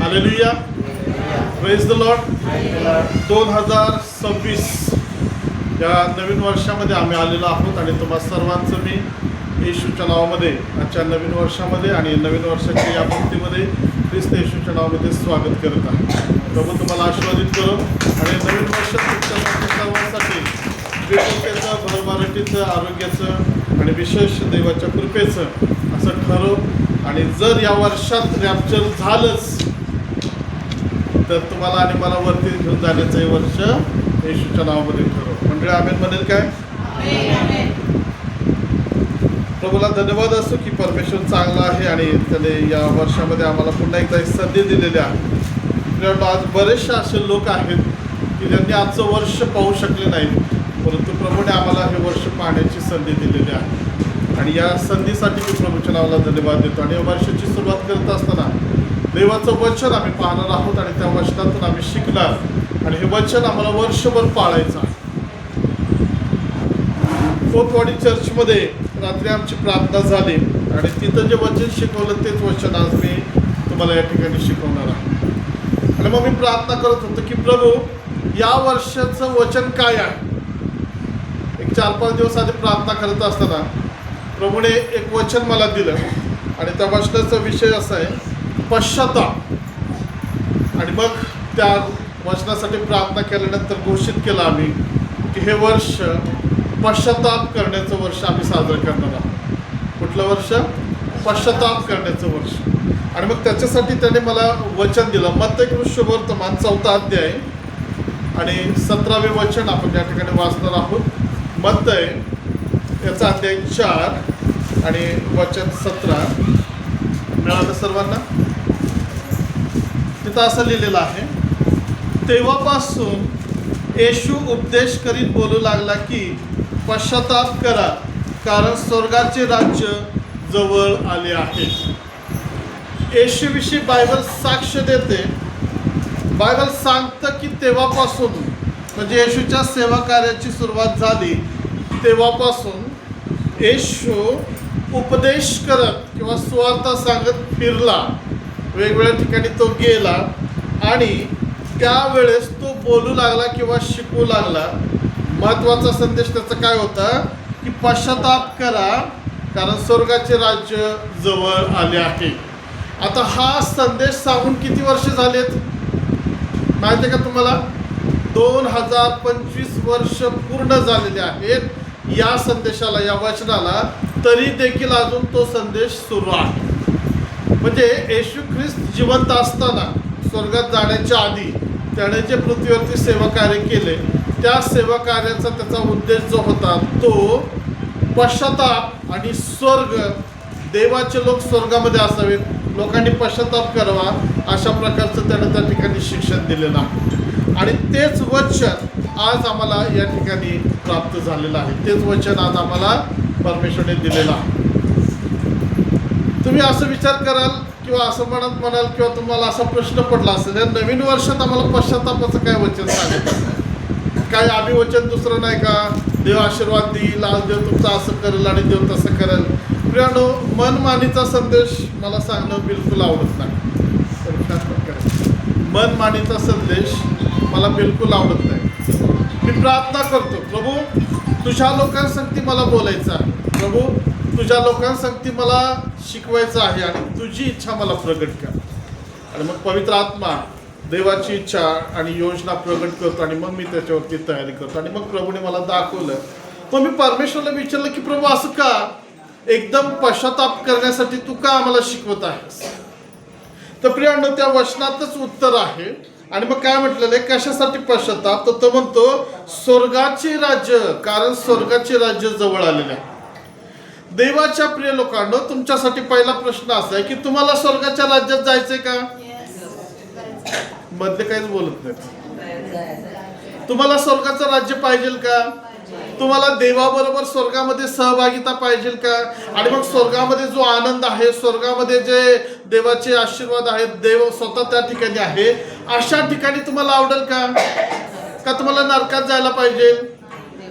Hallelujah, praise the Lord. 2026 या नवीन वर्षामध्ये आम्ही आलेलो आहोत आणि तुम्हा सर्वांचं मी येशूच्या नावामध्ये आजच्या नवीन वर्षामध्ये आणि नवीन वर्षाच्या या भक्तीमध्ये ख्रिस्त येशूच्या नावामध्ये स्वागत करत आहे. प्रभू तुम्हाला आशीर्वादित करो आणि नवीन वर्ष तुमच्यासाठी सर्वांसाठी विपुलतेचं, भरभराटीचं, आरोग्याचं आणि विशेष देवाच्या कृपेचं असं ठरो. आणि जर या वर्षात रॅप्चर झालंच तर तुम्हाला आणि मला वरती घेऊन जाण्याचं हे वर्ष येशूच्या नावामध्ये ठरव. म्हणजे आमेन म्हणेल काय? प्रभूला धन्यवाद असो की परमेश्वर चांगला आहे आणि त्याने या वर्षामध्ये आम्हाला पुन्हा एकदा एक संधी दिलेली आहे. आज बरेचसे असे लोक आहेत की ज्यांनी आजचं वर्ष पाहू शकले नाहीत, परंतु प्रभूने आम्हाला हे वर्ष पाहण्याची संधी दिलेली आहे आणि या संधीसाठी मी प्रभूच्या नावाला धन्यवाद देतो. आणि या वर्षाची सुरुवात करत असताना देवाचं वचन आम्ही पाहणार आहोत आणि त्या वचनातून आम्ही शिकणार आणि हे वचन आम्हाला वर्षभर पाळायचं आहे. फोर्थवाडी चर्चमध्ये रात्री आमची प्रार्थना झाली आणि तिथं जे वचन शिकवलं तेच वचन आज मी तुम्हाला या ठिकाणी शिकवणार आहे. आणि मग मी प्रार्थना करत होतो की प्रभू या वर्षाचं वचन काय आहे. एक 4-5 दिवस आधी प्रार्थना करत असताना प्रभूने एक वचन मला दिलं आणि त्या वचनाचा विषय असा आहे पश्चाताप. आणि मग त्या वचनासाठी प्रार्थना केल्यानंतर घोषित केलं आम्ही की हे वर्ष पश्चाताप करण्याचं वर्ष आम्ही साजरं करणार आहोत. कुठलं वर्ष? पश्चाताप करण्याचं वर्ष. आणि मग त्याच्यासाठी त्याने मला वचन दिलं मत्तई शुभवर्तमान 4 अध्याय आणि 17वे वचन आपण या ठिकाणी वाचणार आहोत. मत्तई याचा अध्याय 4 आणि वचन 17 मिळालं सर्वांना. तिथं असं लिहिलेलं आहे, तेव्हापासून येशू उपदेश करीत बोलू लागला की पश्चाताप करा, कारण स्वर्गाचे राज्य जवळ आले आहे. येशूविषयी बायबल साक्ष देते. बायबल सांगतं की तेव्हापासून म्हणजे येशूच्या सेवा कार्याची सुरुवात झाली तेव्हापासून येशू उपदेश करत किंवा सुवार्ता सांगत फिरला, वेगवेगळ्या ठिकाणी तो गेला आणि त्यावेळेस तो बोलू लागला किंवा शिकवू लागला. महत्त्वाचा संदेश त्याचा काय होता की पश्चाताप करा, कारण स्वर्गाचे राज्य जवळ आले आहे. आता हा संदेश सांगून किती वर्ष झालेत माहिती आहे का तुम्हाला? 2025 वर्ष पूर्ण झालेले आहेत या संदेशाला, या वचनाला. तरी देखील अजून तो संदेश सुरू आहे. म्हणजे येशू ख्रिस्त जिवंत असताना स्वर्गात जाण्याच्या आधी त्याने जे पृथ्वीवरती सेवा कार्य केले त्या सेवा कार्याचा त्याचा उद्देश जो होता तो पश्चाताप आणि स्वर्ग, देवाचे लोक स्वर्गामध्ये असावेत, लोकांनी पश्चाताप करावा अशा प्रकारचं त्यानं त्या ठिकाणी शिक्षण दिलेलं आहे. आणि तेच वचन आज आम्हाला या ठिकाणी प्राप्त झालेलं आहे. तेच वचन आज आम्हाला परमेश्वरने दिलेलं आहे. तुम्ही असं विचार कराल किंवा असं म्हणाल किंवा तुम्हाला असा प्रश्न पडला असेल, या नवीन वर्षात आम्हाला पश्चातापाचं काय वचन सांगितलं? काय आम्ही वचन दुसरं नाही का? देव आशीर्वाद देईल, आज देव तुमचं असं करेल आणि देव तसं करेल. प्रियानो, मनमानीचा संदेश मला सांगणं बिलकुल आवडत नाही. मनमानीचा संदेश मला बिलकुल आवडत नाही. मी प्रार्थना करतो, प्रभू तुझ्या लोकांसंगती मला बोलायचं आहे, प्रभू तुझ्या लोकांसंगती मला शिकवायचं आहे आणि तुझी इच्छा मला प्रगट कर. आणि मग पवित्र आत्मा देवाची इच्छा आणि योजना प्रगट करतो आणि मग मी त्याच्यावरती तयारी करतो. आणि मग प्रभूने मला दाखवलं. मग मी परमेश्वरला विचारलं की प्रभू असं का एकदम पश्चाताप करण्यासाठी तू का आम्हाला शिकवत आहेस? तर प्रियांनो, त्या वचनातच उत्तर आहे. आणि मग काय म्हटलेलं आहे, कशासाठी पश्चाताप? तर तो म्हणतो स्वर्गाचे राज्य, कारण स्वर्गाचे राज्य जवळ आलेले आहे. देवाच्या प्रिय लोकांनो, तुमच्यासाठी पहिला प्रश्न असा आहे की तुम्हाला स्वर्गाच्या राज्यात जायचंय का? मधले काहीच बोलत नाही. तुम्हाला स्वर्गाचं राज्य पाहिजे का? तुम्हाला देवाबरोबर स्वर्गामध्ये सहभागिता पाहिजे का? आणि मग स्वर्गामध्ये जो आनंद आहे, स्वर्गामध्ये जे देवाचे आशीर्वाद आहेत, देव स्वतः त्या ठिकाणी आहे, अशा ठिकाणी तुम्हाला आवडेल का? का तुम्हाला नरकात जायला पाहिजे?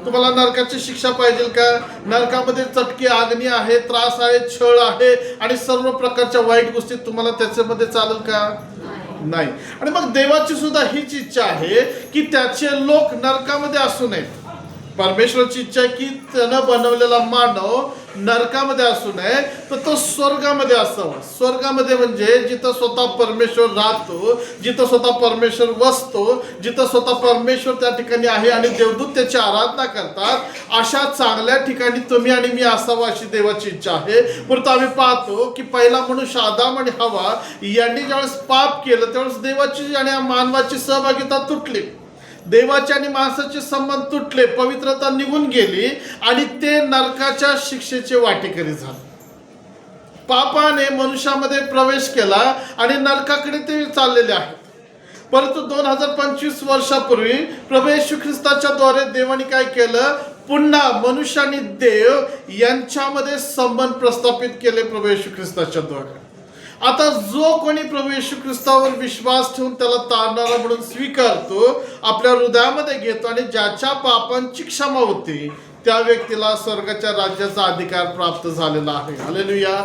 तुम्हाला नरकाची शिक्षा पाहिजे का? नरकामध्ये चटकी, अग्नी आहे, त्रास आहे, छळ आहे आणि सर्व प्रकारच्या वाईट गोष्टी तुम्हाला त्याच्यामध्ये चालेल का? नाही. आणि मग देवाची सुद्धा हीच इच्छा आहे की त्याचे लोक नरकामध्ये असू नयेत. परमेश्वराची इच्छा आहे की त्यानं बनवलेला मानव नरकामध्ये असू नये, तर तो स्वर्गामध्ये असावा. स्वर्गामध्ये म्हणजे जिथं स्वतः परमेश्वर राहतो, जिथं स्वतः परमेश्वर वसतो, जिथं स्वतः परमेश्वर त्या ठिकाणी आहे आणि देवदूत त्याची आराधना करतात, अशा चांगल्या ठिकाणी तुम्ही आणि मी असावं अशी देवाची इच्छा आहे. परंतु आम्ही पाहतो की पहिला मनुष्य आदाम आणि हवा यांनी ज्यावेळेस पाप केलं त्यावेळेस देवाची आणि मानवाची सहभागिता तुटली. देवाचे आणि माणसाचे संबंध तुटले, पवित्रता निघून गेली आणि ते नरकाच्या शिक्षेचे वाटेकरी झाले. पापाने मनुष्यामध्ये प्रवेश केला आणि नरकाकडे ते चाललेले आहेत. परंतु 2025 वर्षापूर्वी प्रभू येशू ख्रिस्ताच्या द्वारे देवाने काय केलं, पुन्हा मनुष्य आणि देव यांच्यामध्ये संबंध प्रस्थापित केले प्रभू येशू ख्रिस्ताच्या द्वारे. आता जो कोणी प्रभू येशू ख्रिस्तावर विश्वास ठेवून त्याला तारणारा म्हणून स्वीकारतो, आपल्या हृदयामध्ये घेतो आणि ज्याच्या पापांची क्षमा होते त्या व्यक्तीला स्वर्गाच्या राज्याचा अधिकार प्राप्त झालेला आहे. हालेलुया.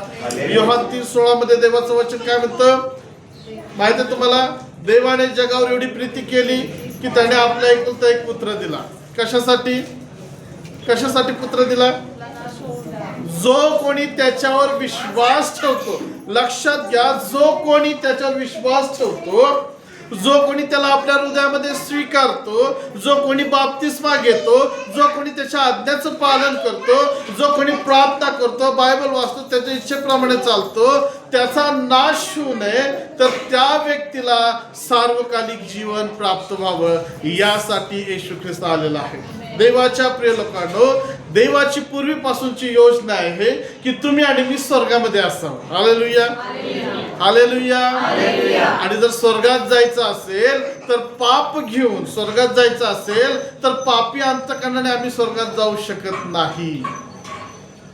योहान 3:16 मध्ये देवाचं वचन काय म्हणतं माहिती आहे तुम्हाला? देवाने जगावर एवढी प्रीती केली की त्याने आपला एकुलता एक पुत्र दिला. कशासाठी? कशासाठी पुत्र दिला? जो कोणी त्याच्यावर विश्वास ठेवतो, लक्षात घ्या, जो कोणी त्याच्यावर विश्वास ठेवतो, जो कोणी त्याला आपल्या हृदयामध्ये स्वीकारतो, जो कोणी बाप्तिस्मा घेतो, जो कोणी त्याच्या आज्ञाचं पालन करतो, जो कोणी प्रार्थना करतो, बायबल वाचतो, त्याच्या इच्छेप्रमाणे चालतो, त्याचा नाश होऊ नये तर त्या व्यक्तीला सार्वकालिक जीवन प्राप्त व्हावं यासाठी येशू ख्रिस्त आलेला आहे. देवाच्या प्रिय लोकांनो, देवाची पूर्वीपासूनची योजना आहे की तुम्ही आणि मी स्वर्गामध्ये असावं. Hallelujah, hallelujah. आणि जर स्वर्गात जायचं असेल तर पाप घेऊन स्वर्गात जायचं असेल तर पापी अंतःकरणाने आम्ही स्वर्गात जाऊ शकत नाही.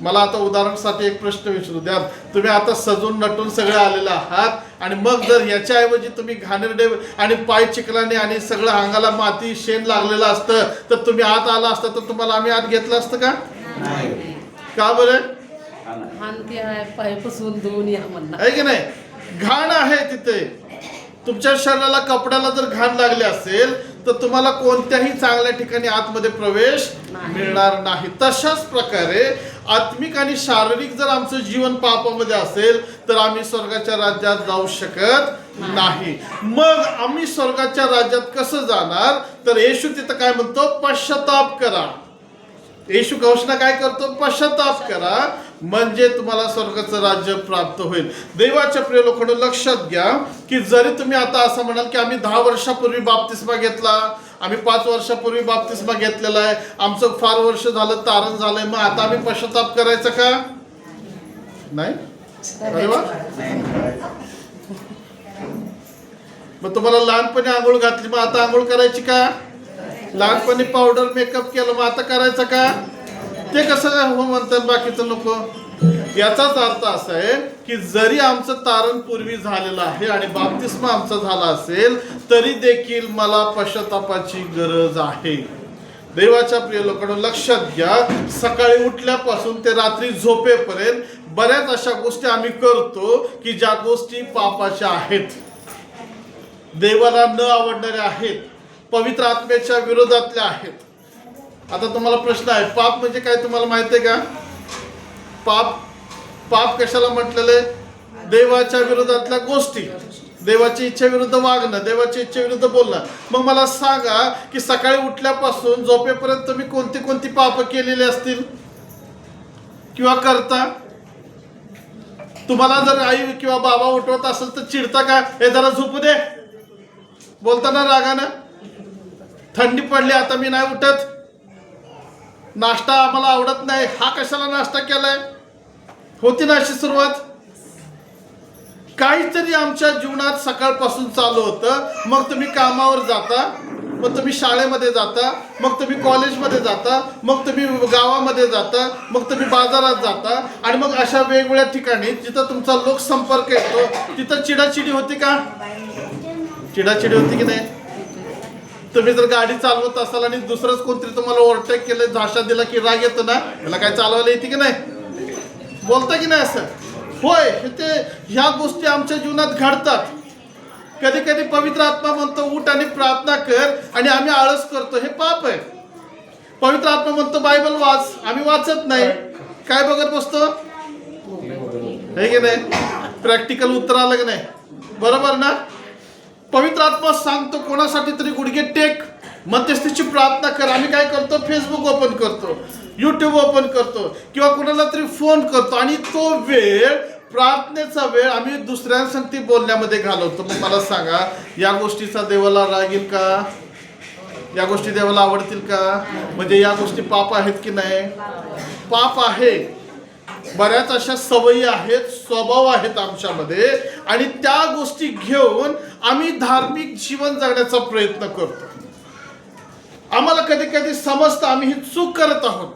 मला आता उदाहरणासाठी एक प्रश्न विचारू द्या. तुम्ही आता सजून नटून सगळे आलेले आहात आणि मग जर याच्याऐवजी तुम्ही घाणेरडे आणि पाय चिखलाने आणि सगळं अंगाला माती शेण लागलेलं असतं तर तुम्ही आत आला असता तर तुम्हाला आम्ही आत घेतलं असतं का? का बरं? आहे की नाही? घाण आहे तिथे. तुमच्या शरीराला कपड्याला जर घाण लागली असेल तर तुम्हाला कोणत्याही चांगल्या ठिकाणी आतमध्ये प्रवेश मिळणार नाही. तशाच प्रकारे आत्मिक आणि शारीरिक जर आमचं जीवन पापामध्ये असेल तर आम्ही स्वर्गाच्या राज्यात जाऊ शकत नाही. मग आम्ही स्वर्गाच्या राज्यात कसं जाणार? तर येशू तिथं काय म्हणतो? पश्चाताप करा. येशू घोषणा काय करतो? पश्चाताप करा म्हणजे तुम्हाला स्वर्गाचं राज्य प्राप्त होईल. देवाच्या प्रिय लोकांनो, लक्षात घ्या की जरी तुम्ही आता असं म्हणाल की आम्ही 10 वर्षापूर्वी बाप्तिस्मा घेतला, आम्ही 5 वर्षापूर्वी बाप्तिस्मा घेतलेला आहे, आमचं फार वर्ष झालं तारण झालंय, मग आता आम्ही पश्चाताप करायचं का? नाही. अरे वा. मग तुम्हाला लहानपणी आंघोळ घातली, मग आता आंघोळ करायची का? लहानपणी पावडर मेकअप केलं, मग आता करायचं का? ते कसं हो म्हणतात बाकीचं लोक? याचाच अर्थ असा आहे की जरी आमचं तारण पूर्वी झालेलं आहे आणि बाप्तिस्मा आमचा झाला असेल तरी देखील मला पश्चातापाची गरज आहे. देवाच्या प्रिय लोकांनो, लक्षात घ्या, सकाळी उठल्यापासून ते रात्री झोपेपर्यंत बऱ्याच अशा गोष्टी आम्ही करतो की ज्या गोष्टी पापाच्या आहेत, देवाला न आवडणाऱ्या आहेत, पवित्र आत्म्याच्या विरोधातल्या आहेत. आता तुम्हाला प्रश्न आहे, पाप म्हणजे काय तुम्हाला माहिती आहे का? पाप कशाला म्हटलेलं आहे? देवाच्या विरोधातल्या गोष्टी, देवाची इच्छा विरुद्ध वागणं, देवाच्या इच्छे विरुद्ध बोलणं. मग मला सांगा की सकाळी उठल्यापासून झोपेपर्यंत तुम्ही कोणती कोणती पाप केलेली असतील किंवा करता? तुम्हाला जर आई किंवा बाबा उठवत असेल तर चिडता का? हे जरा झोपू दे, बोलताना रागानं. थंडी पडली आता मी नाही उठत, नाश्ता आम्हाला आवडत नाही, हा कशाला नाश्ता केलाय? होती ना अशी सुरुवात? काहीतरी आमच्या जीवनात सकाळपासून चालू होतं. मग तुम्ही कामावर जाता, मग तुम्ही शाळेमध्ये जाता, मग तुम्ही कॉलेजमध्ये जाता, मग तुम्ही गावामध्ये जाता, मग तुम्ही बाजारात जाता आणि मग अशा वेगवेगळ्या ठिकाणी जिथं तुमचा लोकसंपर्क येतो तिथं चिडाचिडी होती का? चिडाचिडी होती की नाही? तुम्ही जर गाडी चालवत असाल आणि दुसरंच कोणतरी तुम्हाला ओव्हरटेक केलं, झाशा दिला की राग येतो ना? याला काय चालवायला येते की नाही? बोलता की नाही असं? होय, ते ह्या गोष्टी आमच्या जीवनात घडतात. कधी कधी पवित्र आत्मा म्हणतो उठ आणि प्रार्थना कर, आणि आम्ही आळस करतो, हे पाप आहे. पवित्र आत्मा म्हणतो बायबल वाच, आम्ही वाचत नाही, काय बघत बसतो, हे की नाही? प्रॅक्टिकल उत्तर आलं की नाही? बरोबर ना? पवित्र आत्मा सांगतो कोणासाठी तरी गुडघे टेक, मध्यस्थीची प्रार्थना कर. आम्ही काय करतो, फेसबुक ओपन करतो, युट्यूब ओपन करतो, किंवा कोणाला तरी फोन करतो, आणि तो वेळ, प्रार्थनेचा वेळ आम्ही दुसऱ्यांसाठी बोलण्यामध्ये घालवतो. मग मला सांगा, या गोष्टीचा देवाला राग येईल का? या गोष्टी देवाला आवडतील का? म्हणजे या गोष्टी पाप आहेत की नाही? पाप आहे. बऱ्याच अशा सवयी आहेत, स्वभाव आहेत आमच्यामध्ये, आणि त्या गोष्टी घेऊन आम्ही धार्मिक जीवन जगण्याचा प्रयत्न करतो. आम्हाला कधी कधी समजतं आम्ही ही चूक करत आहोत,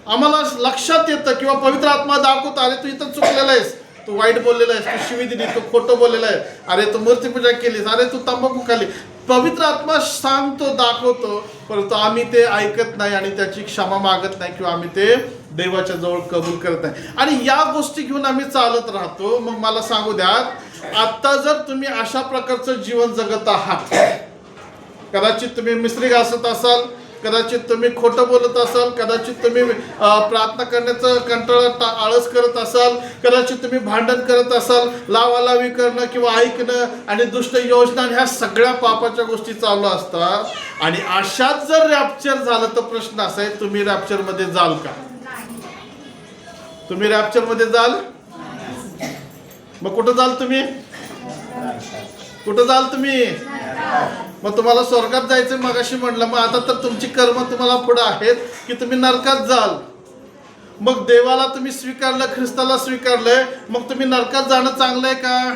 आम्हाला लक्षात येतं, किंवा पवित्र आत्मा दाखवतो, अरे तू इथं चुकलेला आहेस, तू वाईट बोललेला आहेस, तू शिवी दिली, तू खोटं बोललेला आहे, अरे तू मूर्तीपूजा केलीस, अरे तू तंबाखू खाली. पवित्र आत्मा सांगतो, दाखवतो, परंतु आम्ही ते ऐकत नाही आणि त्याची क्षमा मागत नाही, किंवा आम्ही ते देवाच्या जवळ कबूल करत नाही, आणि या गोष्टी घेऊन आम्ही चालत राहतो. मग मला सांगू द्या, आता जर तुम्ही अशा प्रकारचं जीवन जगत आहात, कदाचित तुम्ही मिसरी घासत असाल, कदाचित तुम्ही खोटं बोलत असाल, कदाचित तुम्ही प्रार्थना करण्याचं कंटाळा आळस करत असाल, कदाचित तुम्ही भांडण करत असाल, लावालावी करणं किंवा ऐकणं आणि दुष्ट योजना, ह्या सगळ्या पापाच्या गोष्टी चालू असतात, आणि अशात जर रॅप्चर झालं तर प्रश्न असा आहे, तुम्ही रॅप्चर मध्ये जाल का? तुम्ही रॅप्चर मध्ये जाल? मग कुठं जाल तुम्ही? कुठं जाल तुम्ही? मग तुम्हाला स्वर्गात जायचं मगाशी म्हटलं, मग आता तर तुमची कर्म तुम्हाला पुढे आहेत की तुम्ही नरकात जाल. मग देवाला तुम्ही स्वीकारलं, ख्रिस्ताला स्वीकारलंय, मग तुम्ही नरकात जाणं चांगलं आहे का?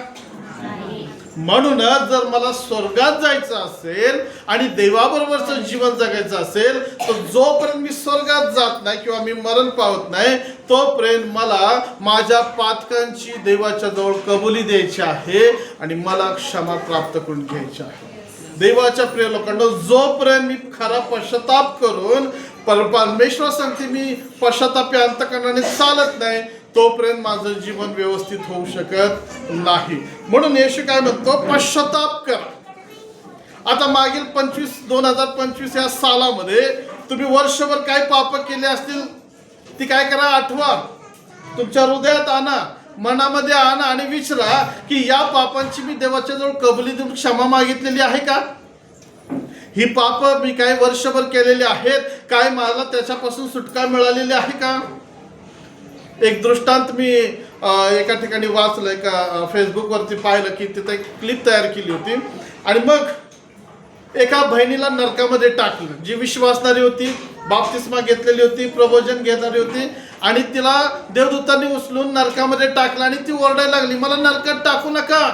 म्हणूनच जर मला स्वर्गात जायचं असेल आणि देवाबरोबरचं जीवन जगायचं असेल, तर जोपर्यंत मी स्वर्गात जात नाही किंवा मी मरण पावत नाही, तोपर्यंत मला माझ्या पातकांची देवाच्या जवळ कबुली द्यायची आहे आणि मला क्षमा प्राप्त करून घ्यायची आहे. देवाच्या प्रिय लोकांना, जोपर्यंत मी खरा पश्चाताप करून परमेश्वर सांगते मी पश्चातापी अंतःकरणाने चालत नाही, तोपर्यंत माझं जीवन व्यवस्थित होऊ शकत नाही. म्हणून येशू काय म्हणतो, पश्चाताप करा. आता मागील 2025 या सालामध्ये तुम्ही वर्षभर काय पाप केले असतील ती काय करा, आठवा, तुमच्या हृदयात आणा, मनामध्ये आणा, आणि विचारा की या पापांची मी देवाच्या जवळ कबुली देऊन क्षमा मागितलेली आहे का? ही पाप मी काय वर्षभर केलेली आहेत, काय मला त्याच्यापासून सुटका मिळालेली आहे का? एक दृष्टांत मी एका ठिकाणी वाचलं, एका फेसबुकवरती पाहिलं की तिथे एक क्लिप तयार केली होती, आणि मग एका बहिणीला नरकामध्ये टाकलं, जी विश्वासणारी होती, बाप्तिस्मा घेतलेली होती, प्रबोधन घेणारी होती, आणि तिला देवदूतांनी उचलून नरकामध्ये टाकलं, आणि ती ओरडायला लागली, मला नरकात टाकू नका,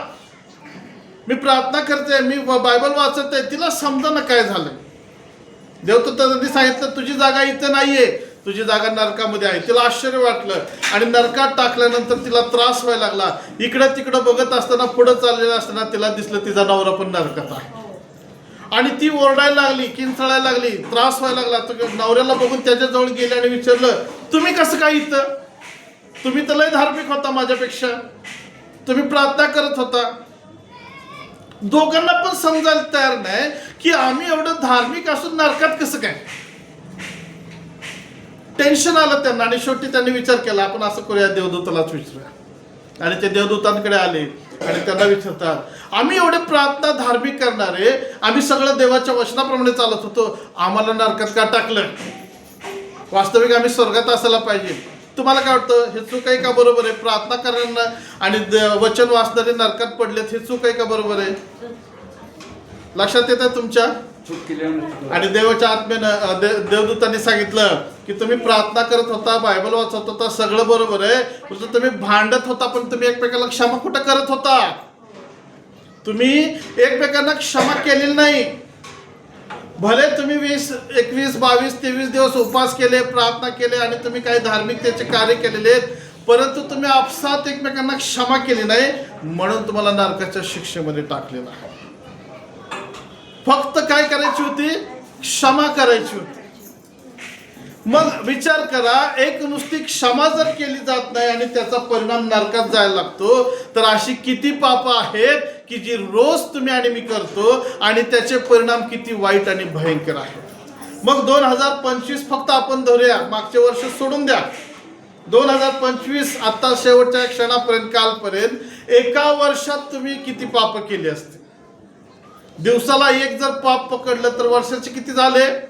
मी प्रार्थना करते, मी बायबल वाचत आहे. तिला समजा काय झालं. देवदूतांनी सांगितलं तुझी जागा इथं नाहीये, तुझी जागा नरकामध्ये आहे. तिला आश्चर्य वाटलं, आणि नरकात टाकल्यानंतर तिला त्रास व्हायला लागला. इकडं तिकडं बघत असताना, पुढं चाललेलं असताना तिला दिसलं तिचा नवरा पण नरकात आहे, आणि ती ओरडायला लागली, किंचाळायला लागली, त्रास व्हायला लागला. तो नवऱ्याला बघून त्याच्याजवळ गेले आणि विचारलं, तुम्ही कसं काय इथं? तुम्ही तर लय धार्मिक होता माझ्यापेक्षा, तुम्ही प्रार्थना करत होता. दोघांना पण समजायला तयार नाही की आम्ही एवढं धार्मिक असून नरकात कसं काय. टेन्शन आलं त्यांना, आणि शेवटी त्यांनी विचार केला, आपण असं करूया, देवदूतालाच विचारूया. आणि ते देवदूतांकडे आले आणि त्यांना विचारतात, आम्ही एवढे प्रार्थना धार्मिक करणारे, आम्ही सगळं देवाच्या वचनाप्रमाणे चालत होतो, आम्हाला नरकात का टाकलं? वास्तविक आम्ही स्वर्गात असायला पाहिजे. तुम्हाला काय वाटतं, हे चूक आहे का बरोबर आहे? प्रार्थना करणाऱ्यांना आणि वचन वाचणारे नरकात पडलेत, हे चूक आहे का बरोबर आहे? लक्षात येतं तुमच्या? आणि देवाच्या आत्म्यानं देवदूतांनी सांगितलं की तुम्ही प्रार्थना करत होता, बायबल वाचत होता, सगळं बरोबर आहे, पण तुम्ही भांडत होता, पण तुम्ही एकमेकाला क्षमा कुठं करत होता? तुम्ही एकमेकांना क्षमा केलेली नाही. भले तुम्ही 20, 21, 22, 23 दिवस उपवास केले, प्रार्थना केले, आणि तुम्ही काही धार्मिकतेचे कार्य केलेले आहेत, परंतु तुम्ही आपसात एकमेकांना क्षमा केली नाही, म्हणून तुम्हाला नरकाच्या शिक्षेमध्ये टाकलेलं आहे. फक्त काय करायची होती? क्षमा करायची होती. मग विचार करा, एक नुसती क्षमा जर केली जात नाही आणि त्याचा परिणाम नरकात जायला लागतो, तर अशी किती पाप आहेत की जी रोज तुम्ही आणि मी करतो आणि त्याचे परिणाम किती वाईट आणि भयंकर आहेत. मग 2025 फक्त आपण धरूया, मागचे वर्ष सोडून द्या. 2025 आता शेवटच्या क्षणापर्यंत, कालपर्यंत एका वर्षात तुम्ही किती पाप केली असते? दिवसाला एक जर पाप पकडलं तर वर्षाचे किती झाले?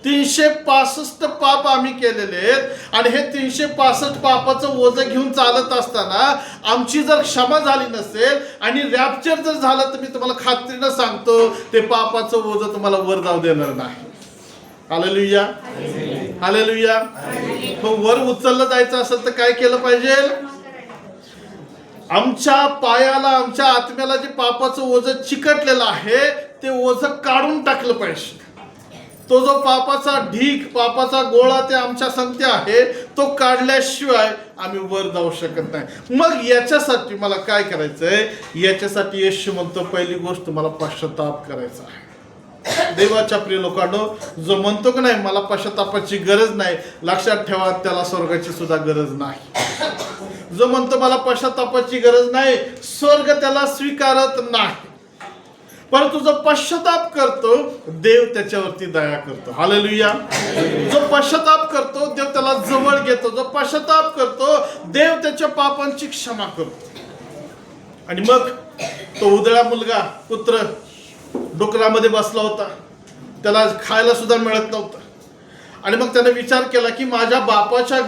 365 पाप आम्ही केलेले आहेत. आणि हे 365 पापाचं ओझं घेऊन चालत असताना आमची जर क्षमा झाली नसेल आणि रॅप्चर जर झालं तर मी तुम्हाला खात्रीनं सांगतो ते पापाचं ओझं तुम्हाला वर जाऊ देणार नाही. Hallelujah, hallelujah. वर उचललं जायचं असेल तर काय केलं पाहिजे? आमच्या पायाला, आमच्या आत्म्याला जे पापाचं ओझं चिकटलेलं आहे ते ओझं काढून टाकलं पाहिजे. तो जो पापाचा ढीग, पापाचा गोळा ते आमच्या संगती आहे तो काढल्याशिवाय आम्ही वर जाऊ शकत नाही. मग याच्यासाठी मला काय करायचंय? याच्यासाठी येशू म्हणतो पहिली गोष्ट मला पश्चाताप करायचा आहे. देवाच्या प्रिय लोकांनो, जो म्हणतो की नाही मला पश्चातापाची गरज नाही, लक्षात ठेवा त्याला स्वर्गाची सुद्धा गरज नाही. जो म्हणतो मला पश्चातापाची गरज नाही, स्वर्ग त्याला स्वीकारत नाही. परंतु जो पश्चाताप करतो देव त्याच्यावरती दया करतो. हालेलुया. जो पश्चाताप करतो देव त्याला जवळ घेतो. जो पश्चाताप करतो देव त्याच्या पापांची क्षमा करतो. आणि मग तो उदळा मुलगा, पुत्र डोकरामध्ये बसला होता, त्याला खायला सुद्धा मिळत नव्हतं. आणि मग त्याने विचार केला की माझ्या बापाच्या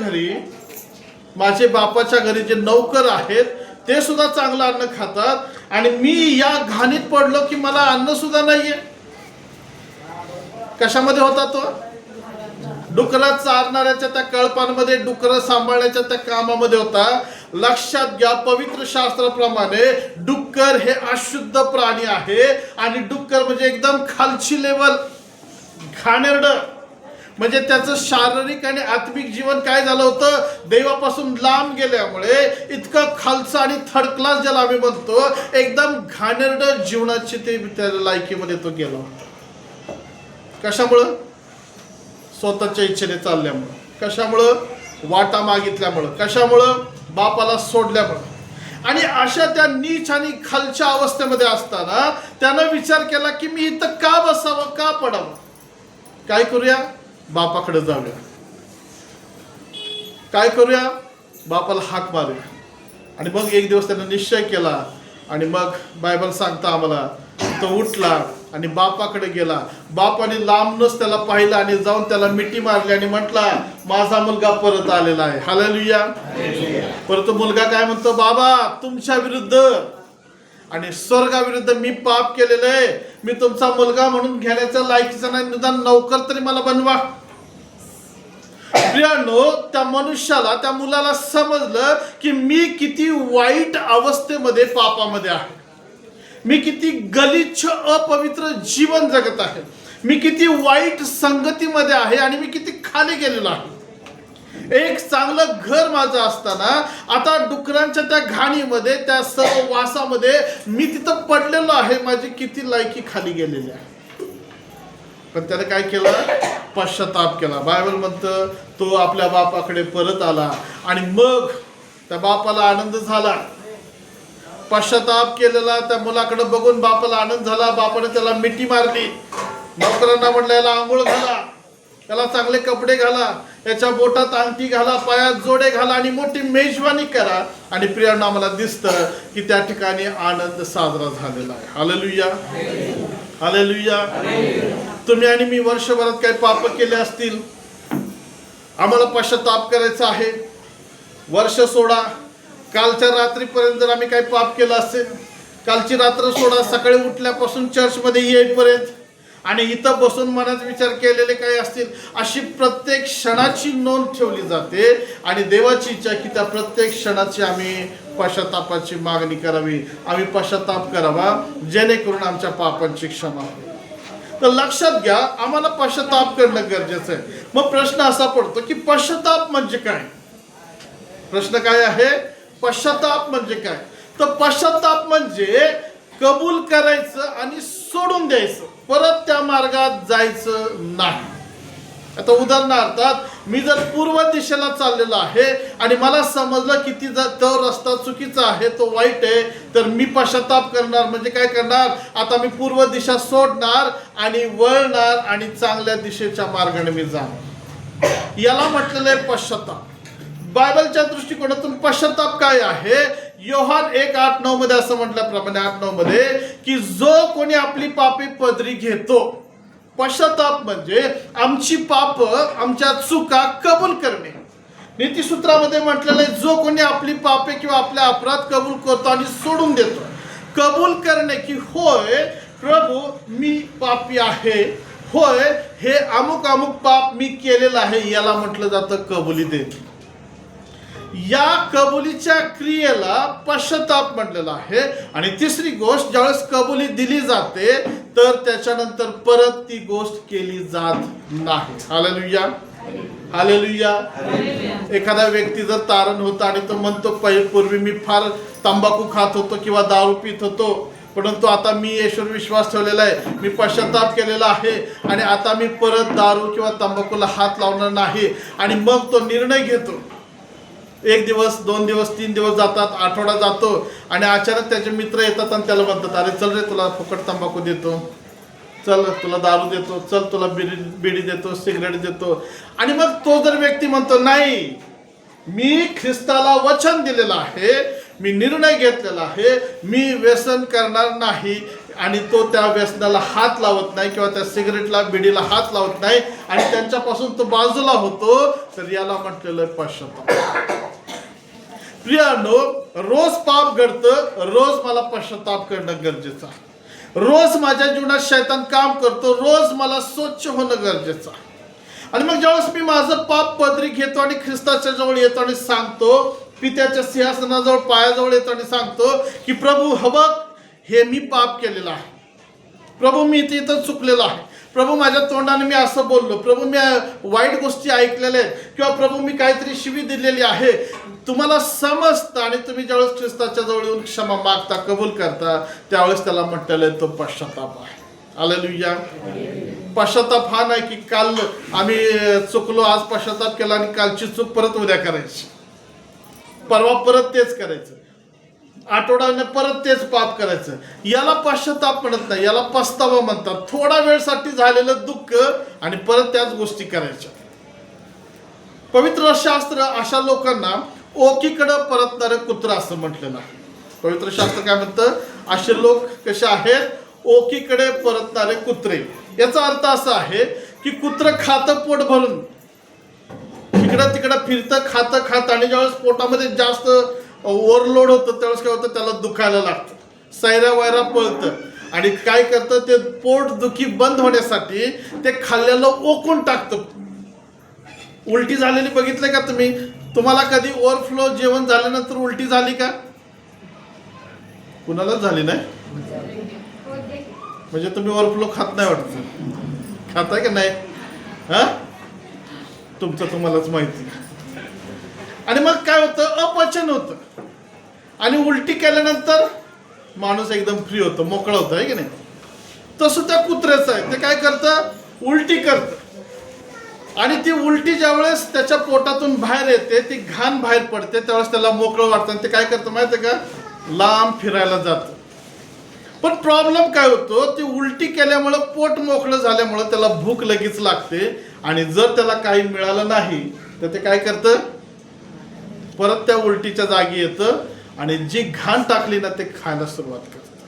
घरी जे नौकर आहेत ते सुद्धा चांगलं अन्न खातात आणि मी या घाणीत पडलो की मला अन्न सुद्धा नाहीये. कशामध्ये होता तो? डुकरं चारणाऱ्याच्या त्या कळपांमध्ये, डुकरं सांभाळण्याच्या त्या कामामध्ये होता. लक्षात घ्या, पवित्र शास्त्राप्रमाणे डुक्कर हे अशुद्ध प्राणी आहे. आणि डुक्कर म्हणजे एकदम खालची लेवल, घाणेरडं. म्हणजे त्याचं शारीरिक आणि आत्मिक जीवन काय झालं होतं? देवापासून लांब गेल्यामुळे इतकं खालचं आणि थर्ड क्लास ज्याला आम्ही म्हणतो, एकदम घाणेरडं जीवनाची ते त्या लायकीमध्ये तो गेला होता. कशामुळं? स्वतःच्या इच्छेने चालल्यामुळं. कशामुळं? वाटा मागितल्यामुळं. कशामुळं? बापाला सोडल्यामुळं. आणि अशा त्या नीच आणि खालच्या अवस्थेमध्ये असताना त्यानं विचार केला की मी इथं का बसावं, का पडावं? काय करूया? बापाकडे जाऊया. काय करूया? बापाला हाक मारूया. आणि मग एक दिवस त्यानं निश्चय केला. आणि मग बायबल सांगता आम्हाला तो उठला आणि बापाकडे गेला. बापाने लांबनच त्याला पाहिलं आणि जाऊन त्याला मिठी मारली आणि म्हटला माझा मुलगा परत आलेला आहे. हालेलुया. परंतु मुलगा काय म्हणतो? बाबा तुमच्या विरुद्ध आणि स्वर्गाविरुद्ध मी पाप केलेलं आहे. मी तुमचा मुलगा म्हणून घेण्याच्या लायकीचा नाही, निदान नौकर तरी मला बनवा. प्रियानो, त्या मनुष्याला, त्या मुलाला समजलं की मी किती वाईट अवस्थेमध्ये, पापामध्ये आहे. मी किती गलिच्छ अपवित्र जीवन जगत आहे. मी किती वाईट संगतीमध्ये आहे आणि मी किती खाली गेलेलो आहे. एक चांगलं घर माझं असताना आता डुकरांच्या त्या घाणीमध्ये, त्या सर्व वासामध्ये मी तिथं पडलेलो आहे. माझी किती लायकी खाली गेलेली आहे. पण त्याने काय केलं? पश्चाताप केला. बायबल म्हणतं तो आपल्या बापाकडे परत आला आणि मग त्या बापाला आनंद झाला. पश्चाताप केलेला त्या मुलाकडे बघून बापाला आनंद झाला. बापाने त्याला मिठी मारली. नोकरांना म्हटलं याला आंघोळ घाला, त्याला चांगले कपडे घाला, याच्या बोटात अंगठी घाला, पायात जोडे घाला आणि मोठी मेजवानी करा. आणि प्रियांना आम्हाला दिसतं की त्या ठिकाणी आनंद साजरा झालेला आहे. Hallelujah, hallelujah. तुम्ही आणि मी वर्षभरात काही पाप केले असतील, आम्हाला पश्चाताप करायचा आहे. वर्ष सोडा, कालच्या रात्रीपर्यंत जर आम्ही काही पाप केलं असेल, कालची रात्र सोडा, सकाळी उठल्यापासून चर्चमध्ये येईपर्यंत आणि इथं बसून मनात विचार केलेले काही असतील, अशी प्रत्येक क्षणाची नोंद ठेवली जाते. आणि देवाची इच्छा की त्या प्रत्येक क्षणाची आम्ही पश्चातापाची मागणी करावी, आम्ही पश्चाताप करावा, जेणेकरून आमच्या पापांची क्षमा होईल. तर लक्षात घ्या, आम्हाला पश्चाताप करणं गरजेचं आहे. मग प्रश्न असा पडतो की पश्चाताप म्हणजे काय? प्रश्न काय आहे? पश्चाताप म्हणजे काय? तर पश्चाताप म्हणजे कबूल करायचं आणि सोडून द्यायचं, परत त्या मार्गात जायचं नाही. आता उदाहरणार्थ मी जर पूर्व दिशेला चाललेलो आहे आणि मला समजलं की तो रस्ता चुकीचा आहे, तो वाईट आहे, तर मी पश्चाताप करणार. म्हणजे काय करणार? आता मी पूर्व दिशा सोडणार आणि वळणार आणि चांगल्या दिशेच्या मार्गाने मी जाणार. याला म्हटलेलं आहे पश्चाताप. बायबलच्या दृष्टिकोनातून पश्चाताप काय आहे? योहान 1:8-9 मध्ये असं म्हटल्याप्रमाणे 8-9 मध्ये की जो कोणी आपली पापे पदरी घेतो. पश्चाताप म्हणजे आमची पाप, आमच्या चुका कबूल करणे. नीतिसूत्रामध्ये म्हटलेलं आहे जो कोणी आपली पापे किंवा आपले अपराध कबूल करतो आणि सोडून देतो. कबूल करणे की होय प्रभू मी पापी आहे, होय हे अमुक अमुक पाप मी केलेलं आहे, याला म्हटलं जातं कबुली देणे. या कबुलीच्या क्रियेला पश्चाताप म्हटलेला आहे. आणि तिसरी गोष्ट, ज्यावेळेस कबुली दिली जाते तर त्याच्यानंतर परत ती गोष्ट केली जात नाही. Hallelujah, hallelujah. एखादा व्यक्ती जर तारण होता आणि तो म्हणतो पूर्वी मी फार तंबाखू खात होतो किंवा दारू पित होतो, परंतु आता मी येशूवर विश्वास ठेवलेला आहे, मी पश्चाताप केलेला आहे आणि आता मी परत दारू किंवा तंबाखूला हात लावणार नाही. आणि मग तो निर्णय घेतो. 1 दिवस 2 दिवस 3 दिवस जातात, आठवडा जातो आणि अचानक त्याचे मित्र येतात आणि त्याला म्हणतात अरे चल रे तुला फुकट तंबाखू देतो, चल तुला दारू देतो, चल तुला बिडी देतो, सिगरेट देतो. आणि मग तो जर व्यक्ती म्हणतो नाही, मी ख्रिस्ताला वचन दिलेलं आहे, मी निर्णय घेतलेला आहे, मी व्यसन करणार नाही, आणि तो त्या व्यसनाला हात लावत नाही किंवा त्या सिगरेटला बिडीला हात लावत नाही आणि त्यांच्यापासून तो बाजूला होतो, तर याला म्हटलेलं आहे पश्चाताप. प्रियानो, रोज पाप घडतं, रोज मला पश्चाताप करणं गरजेचं आहे. रोज माझ्या जीवनात शैतान काम करतो, रोज मला स्वच्छ होणं गरजेचं आहे. आणि मग ज्यावेळेस मी माझं पाप पदरी घेतो आणि ख्रिस्ताच्या जवळ येतो आणि सांगतो, पित्याच्या सिंहासनाजवळ पायाजवळ येतो आणि सांगतो की प्रभू हवं हे मी पाप केलेलं आहे, प्रभू मी इथं चुकलेलो आहे, प्रभू माझ्या तोंडाने मी असं बोललो, प्रभू मी वाईट गोष्टी ऐकलेल्या आहेत, किंवा प्रभू मी काहीतरी शिवी दिलेली आहे, तुम्हाला समजतं. आणि तुम्ही ज्यावेळेस ख्रिस्ताच्या जवळ येऊन क्षमा मागता, कबूल करता, त्यावेळेस त्याला म्हटलेलं तो पश्चाताप आहे. हालेलुया. पश्चाताप हा नाही की काल आम्ही चुकलो, आज पश्चाताप केला आणि कालची चूक परत उद्या करायची, परवा परत तेच करायचं, आठवड्याने परत तेच पाप करायचं. याला पश्चाताप म्हणत नाही, याला पस्तावा म्हणतात. थोडा वेळसाठी झालेलं दुःख आणि परत त्याच गोष्टी करायच्या. पवित्र शास्त्र अशा लोकांना ओकीकडे परतणारे कुत्रा असं म्हटलेलं आहे. पवित्र शास्त्र काय म्हणतं? असे लोक कसे आहेत? ओकीकडे परतणारे कुत्रे. याचा अर्थ असा आहे की कुत्र खातं पोट भरून इकडं तिकडं फिरतं, खातं आणि ज्यावेळेस पोटामध्ये जास्त ओव्हरलोड होतं त्यावेळेस काय होतं, त्याला दुखायला लागतं, सैरा वैरा पळतं आणि काय करतं, ते पोट दुखी बंद होण्यासाठी ते खाल्लेलं ओकून टाकतं. उलटी झालेली बघितलं का तुम्ही? तुम्हाला कधी ओव्हरफ्लो जेवण झाल्यानंतर उलटी झाली का? कुणालाच झाली नाही? म्हणजे तुम्ही ओव्हरफ्लो खात नाही वाटतं, खाताय का नाही? हा, तुमचं तुम्हालाच माहिती. आणि मग काय होतं? अपचन होतं आणि उलटी केल्यानंतर माणूस एकदम फ्री होतो, मोकळा होतं, आहे की नाही? तसं त्या कुत्र्याचं आहे. ते काय करतं? उलटी करतं आणि ती उलटी ज्यावेळेस त्याच्या पोटातून बाहेर येते, ती घाण बाहेर पडते, त्यावेळेस त्याला मोकळं वाटतं आणि ते काय करतं माहिती आहे का? लांब फिरायला जातं. पण प्रॉब्लेम काय होतो? ती उलटी केल्यामुळं, पोट मोकळं झाल्यामुळं त्याला भूक लगेच लागते आणि जर त्याला काही मिळालं नाही तर ते काय करतं? परत त्या उलटीच्या जागी येतं आणि जी घाण टाकली ना ते खायला सुरुवात करतं.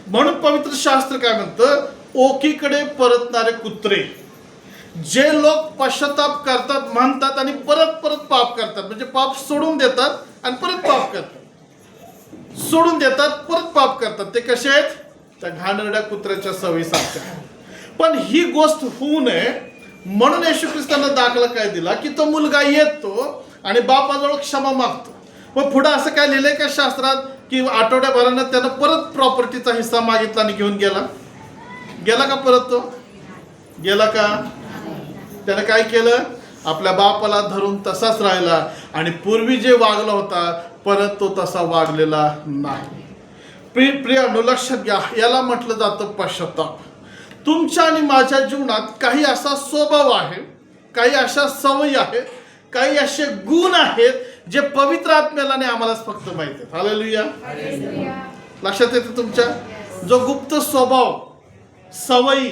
म्हणून पवित्र शास्त्र काय म्हणतं? ओकीकडे परतणारे कुत्रे. जे लोक पश्चाताप करतात, म्हणतात आणि परत परत पाप करतात, म्हणजे पाप सोडून देतात आणि परत पाप करतात, सोडून देतात परत पाप करतात, ते कसे आहेत? त्या घाणेरड्या कुत्र्याच्या सवयीसारखे. पण ही गोष्ट होऊ नये म्हणून येशू ख्रिस्तानं दाखला काय दिला की तो मुलगा येतो आणि बापाजवळ क्षमा मागतो. मग पुढे असं काय लिहिलंय का शास्त्रात की आठवड्याभरानं त्यानं परत प्रॉपर्टीचा हिस्सा मागितला आणि घेऊन गेला का? परत तो गेला का? त्यानं काय केलं? आपल्या बापाला धरून तसाच राहिला आणि पूर्वी जे वागला होता परत तो तसा वागलेला नाही. प्रियानो, लक्षात घ्या, याला म्हटलं जातं पश्चाताप. तुमच्या आणि माझ्या जीवनात काही असा स्वभाव आहे काही अशा सवयी आहेत, काही असे गुण आहेत जे पवित्र आत्म्याला आम्हालाच फक्त माहिती आहेत. हालेलुया. लक्षात येते तुमच्या? जो गुप्त स्वभाव, सवयी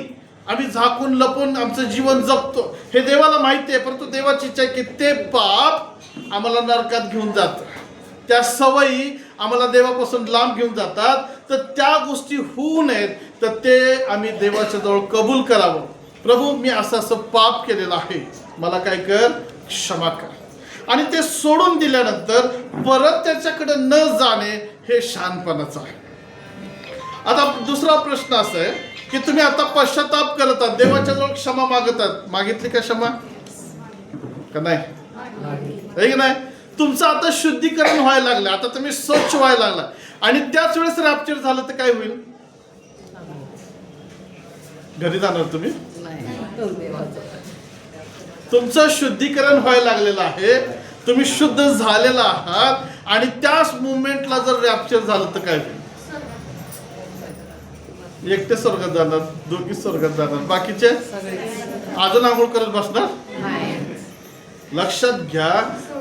आम्ही झाकून लपून आमचं जीवन जगतो, हे देवाला माहिती आहे, परंतु देवाची इच्छा आहे की ते पाप आम्हाला नरकात घेऊन जातं. त्या सवयी आम्हाला देवापासून लांब घेऊन जातात. तर त्या गोष्टी होऊ नयेत, तर ते आम्ही देवाच्या जवळ कबूल करावं. प्रभू, मी असं पाप केलेलं आहे, मला काय कर, क्षमा कर. आणि ते सोडून दिल्यानंतर परत त्याच्याकडे न जाणे हे शहाणपणाचं आहे. आता दुसरा प्रश्न असा आहे की तुम्ही आता पश्चाताप करत आहात, देवाच्या जवळ क्षमा मागत आहात. मागितली का क्षमा? का नाही? आहे की नाही? तुमचं आता शुद्धीकरण व्हायला लागलं, आता तुम्ही स्वच्छ व्हायला लागला, आणि त्याच वेळेस रॅप्चर झालं तर काय होईल? घरी जाणार तुम्ही? तुमचं शुद्धीकरण व्हायला लागलेलं आहे, तुम्ही शुद्ध झालेला आहात, आणि त्याच मुवमेंटला जर रॅप्चर झालं तर काय होईल? एकटे स्वर्गात जाणार, दोघी स्वर्गात जाणार, बाकीचे अजून आंघोळ करत बसणार. लक्षात घ्या.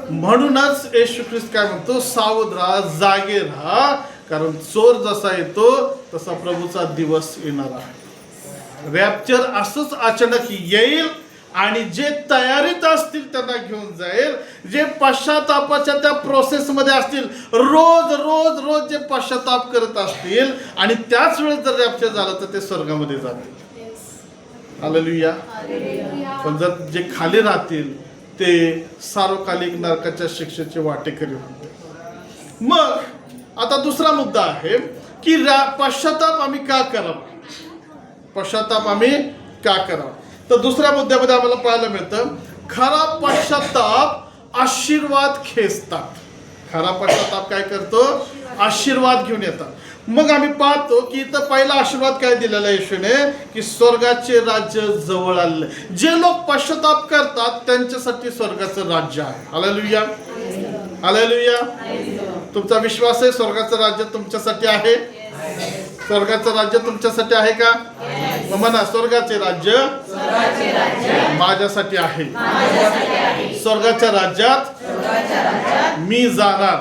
म्हणूनच येशू ख्रिस्त काय म्हणतो? सावध राहा, जागे राहा, कारण चोर जसा येतो तसा प्रभूचा दिवस येणार आहे. रॅप्चर असंच अचानक येईल, आणि जे तयारीत असतील त्यांना घेऊन जाईल. जे पश्चातापाच्या त्या प्रोसेसमध्ये असतील, रोज रोज रोज जे पश्चाताप करत असतील, आणि त्याच वेळेस जर रॅप्चर झालं तर ते स्वर्गामध्ये जातील. हालेलुया. पण जर जे खाली राहतील ते सार्वकालिक नरकाच्या शिक्षेचे वाटेकरी होतील. मग आता दुसरा मुद्दा आहे की पश्चाताप आम्ही का करावा? पश्चाताप आम्ही का करावा? तर दुसऱ्या मुद्द्यामध्ये आम्हाला पाहायला मिळतं, खरा पश्चाताप आशीर्वाद खेचतात. खरा पश्चाताप काय करतो? आशीर्वाद घेऊन येतात. मग आम्ही पाहतो की इथं पहिला आशीर्वाद काय दिलेला आहे येशूने, की स्वर्गाचे राज्य जवळ आले. जे लोक पश्चाताप करतात त्यांच्यासाठी स्वर्गाचं राज्य आहे. हालेलुया. हालेलुया. तुमचा विश्वास आहे स्वर्गाचं राज्य तुमच्यासाठी आहे? स्वर्गाचं राज्य तुमच्यासाठी आहे का? मग म्हणा, स्वर्गाचे राज्य माझ्यासाठी आहे. स्वर्गाच्या राज्यात मी जाणार.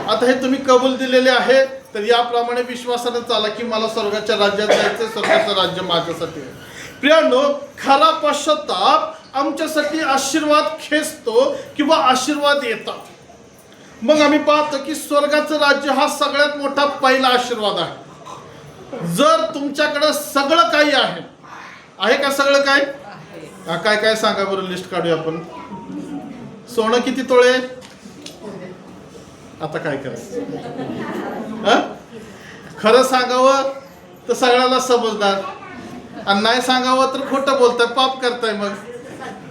आता हे तुम्ही कबूल दिलेले आहे, तर याप्रमाणे विश्वासाने चाला की मला स्वर्गाच्या राज्यात जायचं, स्वर्गाचं राज्य माझ्यासाठी आहे. प्रियांनो, खरा पश्चाताप आमच्यासाठी आशीर्वाद खेचतो किंवा आशीर्वाद येतात. मग आम्ही पाहतो की स्वर्गाचं राज्य हा सगळ्यात मोठा पहिला आशीर्वाद आहे. जर तुमच्याकडे सगळं काही आहे का? सगळं काय? काय काय सांगा बरं, लिस्ट काढूया आपण. सोनं किती तोळे? आता काय करायचं? खरं सांगावं तर सगळ्याला समजणार, आणि नाही सांगावं तर खोटं बोलताय, पाप करताय.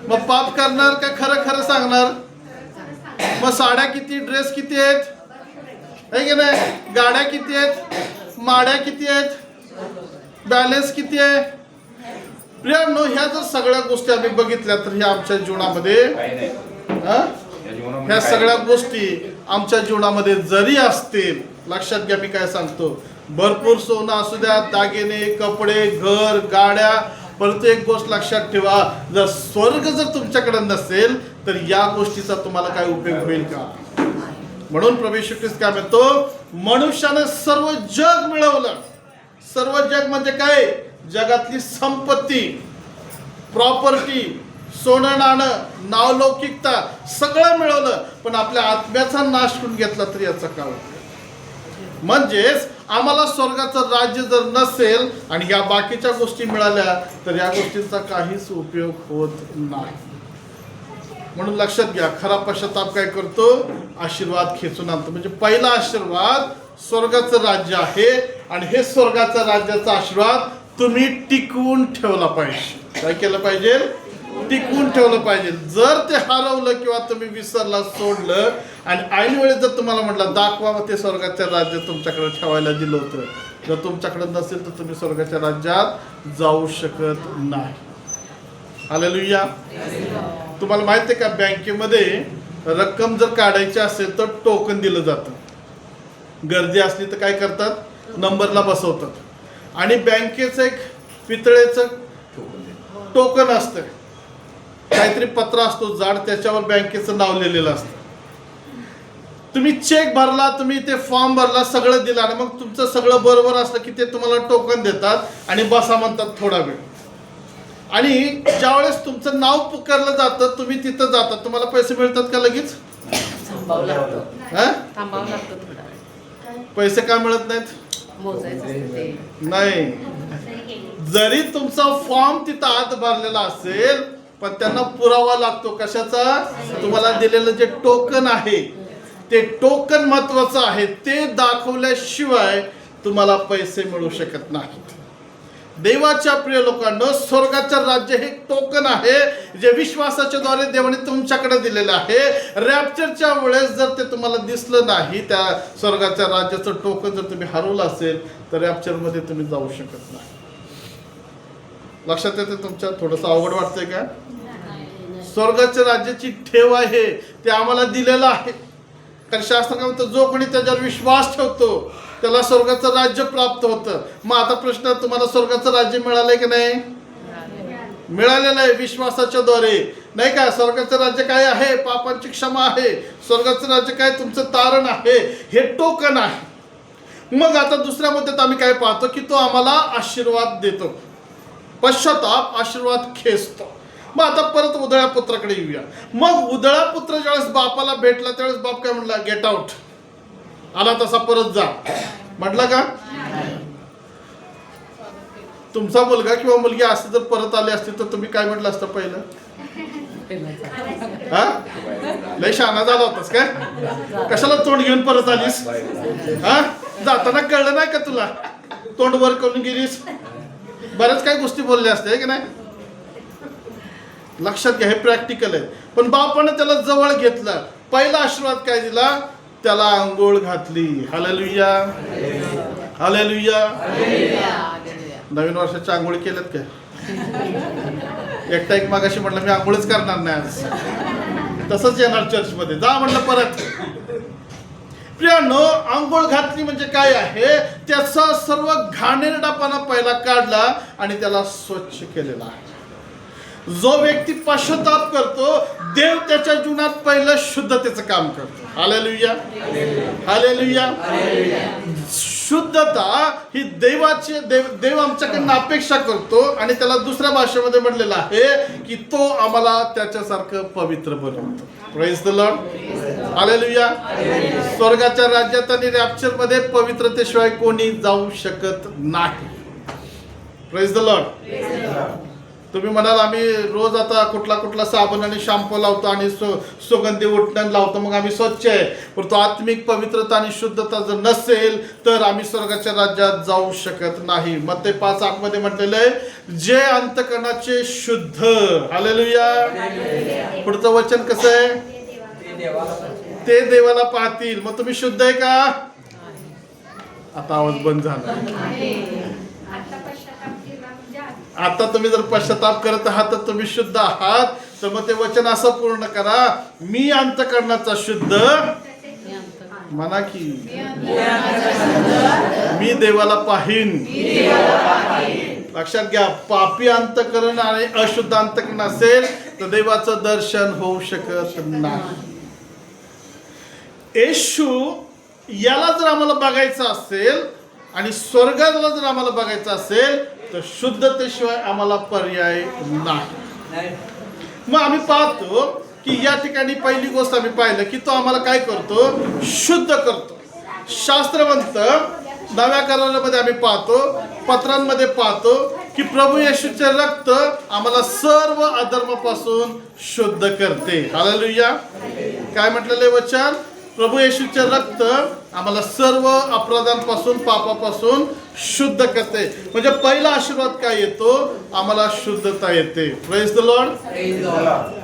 मग पाप करणार का खरं खरं सांगणार? मग साड्या किती, ड्रेस किती आहेत, है की नाही? गाड्या किती आहेत, माड्या किती आहेत, बॅलन्स किती आहे? प्रियांनो, ह्या जर सगळ्या गोष्टी आम्ही बघितल्या तर ह्या आमच्या जीवनामध्ये, ह्या सगळ्या गोष्टी आमच्या जीवनामध्ये जरी असतील, लक्षात घ्या मी काय सांगतो, भरपूर सोनं असू द्या, दागिने, कपडे, घर, गाड्या, परंतु एक गोष्ट लक्षात ठेवा, जर स्वर्ग जर तुमच्याकडे नसेल तर या गोष्टीचा तुम्हाला काय उपयोग होईल का? म्हणून प्रभू येशू ख्रिस्त काय म्हणतो, मनुष्याने सर्व जग मिळवलं. सर्व जग म्हणजे काय? जगातली संपत्ती, प्रॉपर्टी, सोनं नाणं, नावलौकिकता सगळं मिळवलं, पण आपल्या आत्म्याचा नाश करून घेतला तर याचा काय उपयोग? म्हणजेच आम्हाला स्वर्गाचं राज्य जर नसेल आणि या बाकीच्या गोष्टी मिळाल्या तर या गोष्टींचा काहीच उपयोग होत नाही. म्हणून लक्षात घ्या, खरा पश्चाताप काय करतो? आशीर्वाद खेचून आणतो. म्हणजे पहिला आशीर्वाद स्वर्गाचं राज्य आहे, आणि हे स्वर्गाचं राज्याचा आशीर्वाद तुम्ही टिकवून ठेवला पाहिजे. काय केलं पाहिजे? टिकवून ठेवलं पाहिजे. जर ते हरवलं किंवा तुम्ही विसरला, सोडलं, आणि ऐन वेळेस जर तुम्हाला म्हटलं दाखवा ते स्वर्गाच्या राज्यात तुमच्याकडे ठेवायला दिलं होतं, जर तुमच्याकडे नसेल तर तुम्ही स्वर्गाच्या राज्यात जाऊ शकत नाही. हालेलुया. तुम्हाला माहिती आहे का, बँकेमध्ये रक्कम जर काढायची असेल तर टोकन दिलं जातं. गर्दी असली तर काय करतात? नंबरला बसवतात, आणि बँकेचं एक पितळेचं टोकन असतं. काहीतरी पत्र असतो जाड, त्याच्यावर बँकेचं नाव लिहिलेलं असतं. तुम्ही चेक भरला, तुम्ही ते फॉर्म भरला, सगळं दिलं आणि मग तुमचं सगळं बरोबर असलं की ते तुम्हाला टोकन देतात आणि बसा म्हणतात थोडा वेळ. आणि ज्यावेळेस तुमचं नाव पुकारलं जातं, तुम्ही तिथं जाता, तुम्हाला पैसे मिळतात का लगेच? पैसे का मिळत नाहीत? नाही, जरी तुमचा फॉर्म तिथं आत भरलेला असेल पण त्यांना पुरावा लागतो. कशाचा? तुम्हाला दिलेलं जे टोकन आहे ते टोकन महत्वाचं आहे. ते दाखवल्याशिवाय तुम्हाला पैसे मिळू शकत नाहीत. देवाच्या प्रिय लोकांनो, स्वर्गाचं राज्य हे टोकन आहे जे विश्वासाच्या द्वारे देवाने तुमच्याकडे दिलेलं आहे. रॅप्चरच्या वेळेस जर ते तुम्हाला दिसलं नाही, त्या स्वर्गाच्या राज्याचं टोकन जर तुम्ही हरवलं असेल तर रॅप्चरमध्ये तुम्ही जाऊ शकत नाही. लक्षात येते तुमच्या? थोडंसं अवघड वाटतंय का? स्वर्गाच्या राज्याची ठेव आहे, ते आम्हाला दिलेलं आहे. कारण शास्त्र काय म्हणतं, जो कोणी त्याच्यावर विश्वास ठेवतो त्याला स्वर्गाचं राज्य प्राप्त होतं. मग आता प्रश्न, तुम्हाला स्वर्गाचं राज्य मिळालंय की नाही? मिळालेलं आहे विश्वासाच्या द्वारे, नाही का? स्वर्गाचं राज्य काय आहे? पापांची क्षमा आहे. स्वर्गाचं राज्य काय? तुमचं तारण आहे. हे टोकन आहे. मग आता दुसऱ्या मुद्द्यात आम्ही काय पाहतो की तो आम्हाला आशीर्वाद देतो. पश्चाताप आशीर्वाद खेचतो. मग आता परत उधळ्या पुत्राकडे येऊया. मग उधळा पुत्र ज्यावेळेस बापाला भेटला त्यावेळेस बाप काय म्हणला? Get out. आला तसा परत जा म्हटलं का? तुमचा मुलगा किंवा मुलगी असं जर परत आले असते तर तुम्ही काय म्हटलं असतं पहिलं? हा, लय शहाणा झाला होतास काय? कशाला तोंड घेऊन परत आलीस? हा, जाताना कळलं नाही का तुला? तोंड वर करून गेलीस. बऱ्याच काही गोष्टी बोलल्या असते की नाही? लक्षात घ्या, हे प्रॅक्टिकल आहे. पण बापानं त्याला जवळ घेतलं. पहिला आशीर्वाद काय दिला? त्याला अंघोळ घातली. Hallelujah, hallelujah. नवीन वर्षाच्या आंघोळी केल्यात काय? एकटा एक मागाशी म्हटलं मी आंघोळच करणार नाही आज, तसंच येणार चर्चमध्ये. जा म्हटलं परत. प्रियानो, आंघोळ घातली म्हणजे काय आहे? त्याचा सर्व घाणेरडापणा पहिला काढला आणि त्याला स्वच्छ केलेला आहे. जो व्यक्ती पश्चाताप करतो, देव त्याच्या जीवनात पहिलं शुद्धतेचं काम करतो. Hallelujah, hallelujah. शुद्धता ही देवाची देव आमच्याकडनं अपेक्षा करतो आणि त्याला दुसऱ्या भाषेमध्ये म्हणलेलं आहे की तो आम्हाला त्याच्यासारखं पवित्र बनवतो. Praise the Lord, hallelujah. स्वर्गाच्या राज्यात आणि रॅप्चर मध्ये पवित्रतेशिवाय कोणी जाऊ शकत नाही. Praise the Lord. तुम्ही म्हणाल आम्ही रोज आता कुठला कुठला साबण आणि शॅम्पू लावतो आणि सुगंधी उठणं लावतो, मग आम्ही स्वच्छ आहे. परंतु आत्मिक पवित्रता आणि शुद्धता जर नसेल तर आम्ही स्वर्गाच्या राज्यात जाऊ शकत नाही. मत्ते 5:8 मध्ये म्हटलेलं आहे, जे अंतकरणाचे शुद्ध. हालेलुया. पुढचं वचन कसं आहे? ते देवाला पाहतील. मग तुम्ही शुद्ध आहे का? आता आवाज बंद झाला. आता तुम्ही जर पश्चाताप करत आहात तर तुम्ही शुद्ध आहात. तर मग ते वचन असं पूर्ण करा, मी अंतकरणाचा शुद्ध म्हणा की मी देवाला पाहीन. लक्षात घ्या, पापी अंतकरण आणि अशुद्ध अंतकरण असेल तर देवाचं दर्शन होऊ शकत नाही. येशू याला जर आम्हाला बघायचं असेल आणि स्वर्गाला जर आम्हाला बघायचं असेल तर शुद्धतेशिवाय आम्हाला पर्याय नाही. मग आम्ही पाहतो की या ठिकाणी पहिली गोष्ट आम्ही पाहिलं की तो आम्हाला काय करतो? शुद्ध करतो. शास्त्र म्हणतं, नव्या करारामध्ये आम्ही पाहतो, पत्रांमध्ये पाहतो की प्रभू येशूचे रक्त आम्हाला सर्व अधर्मापासून शुद्ध करते. हालेलुया. काय म्हटलेलं आहे वचन? प्रभू येशूचे रक्त आम्हाला सर्व अपराधांपासून, पापापासून शुद्ध करते. म्हणजे पहिला आशीर्वाद काय येतो? आम्हाला शुद्धता येते. Praise the Lord.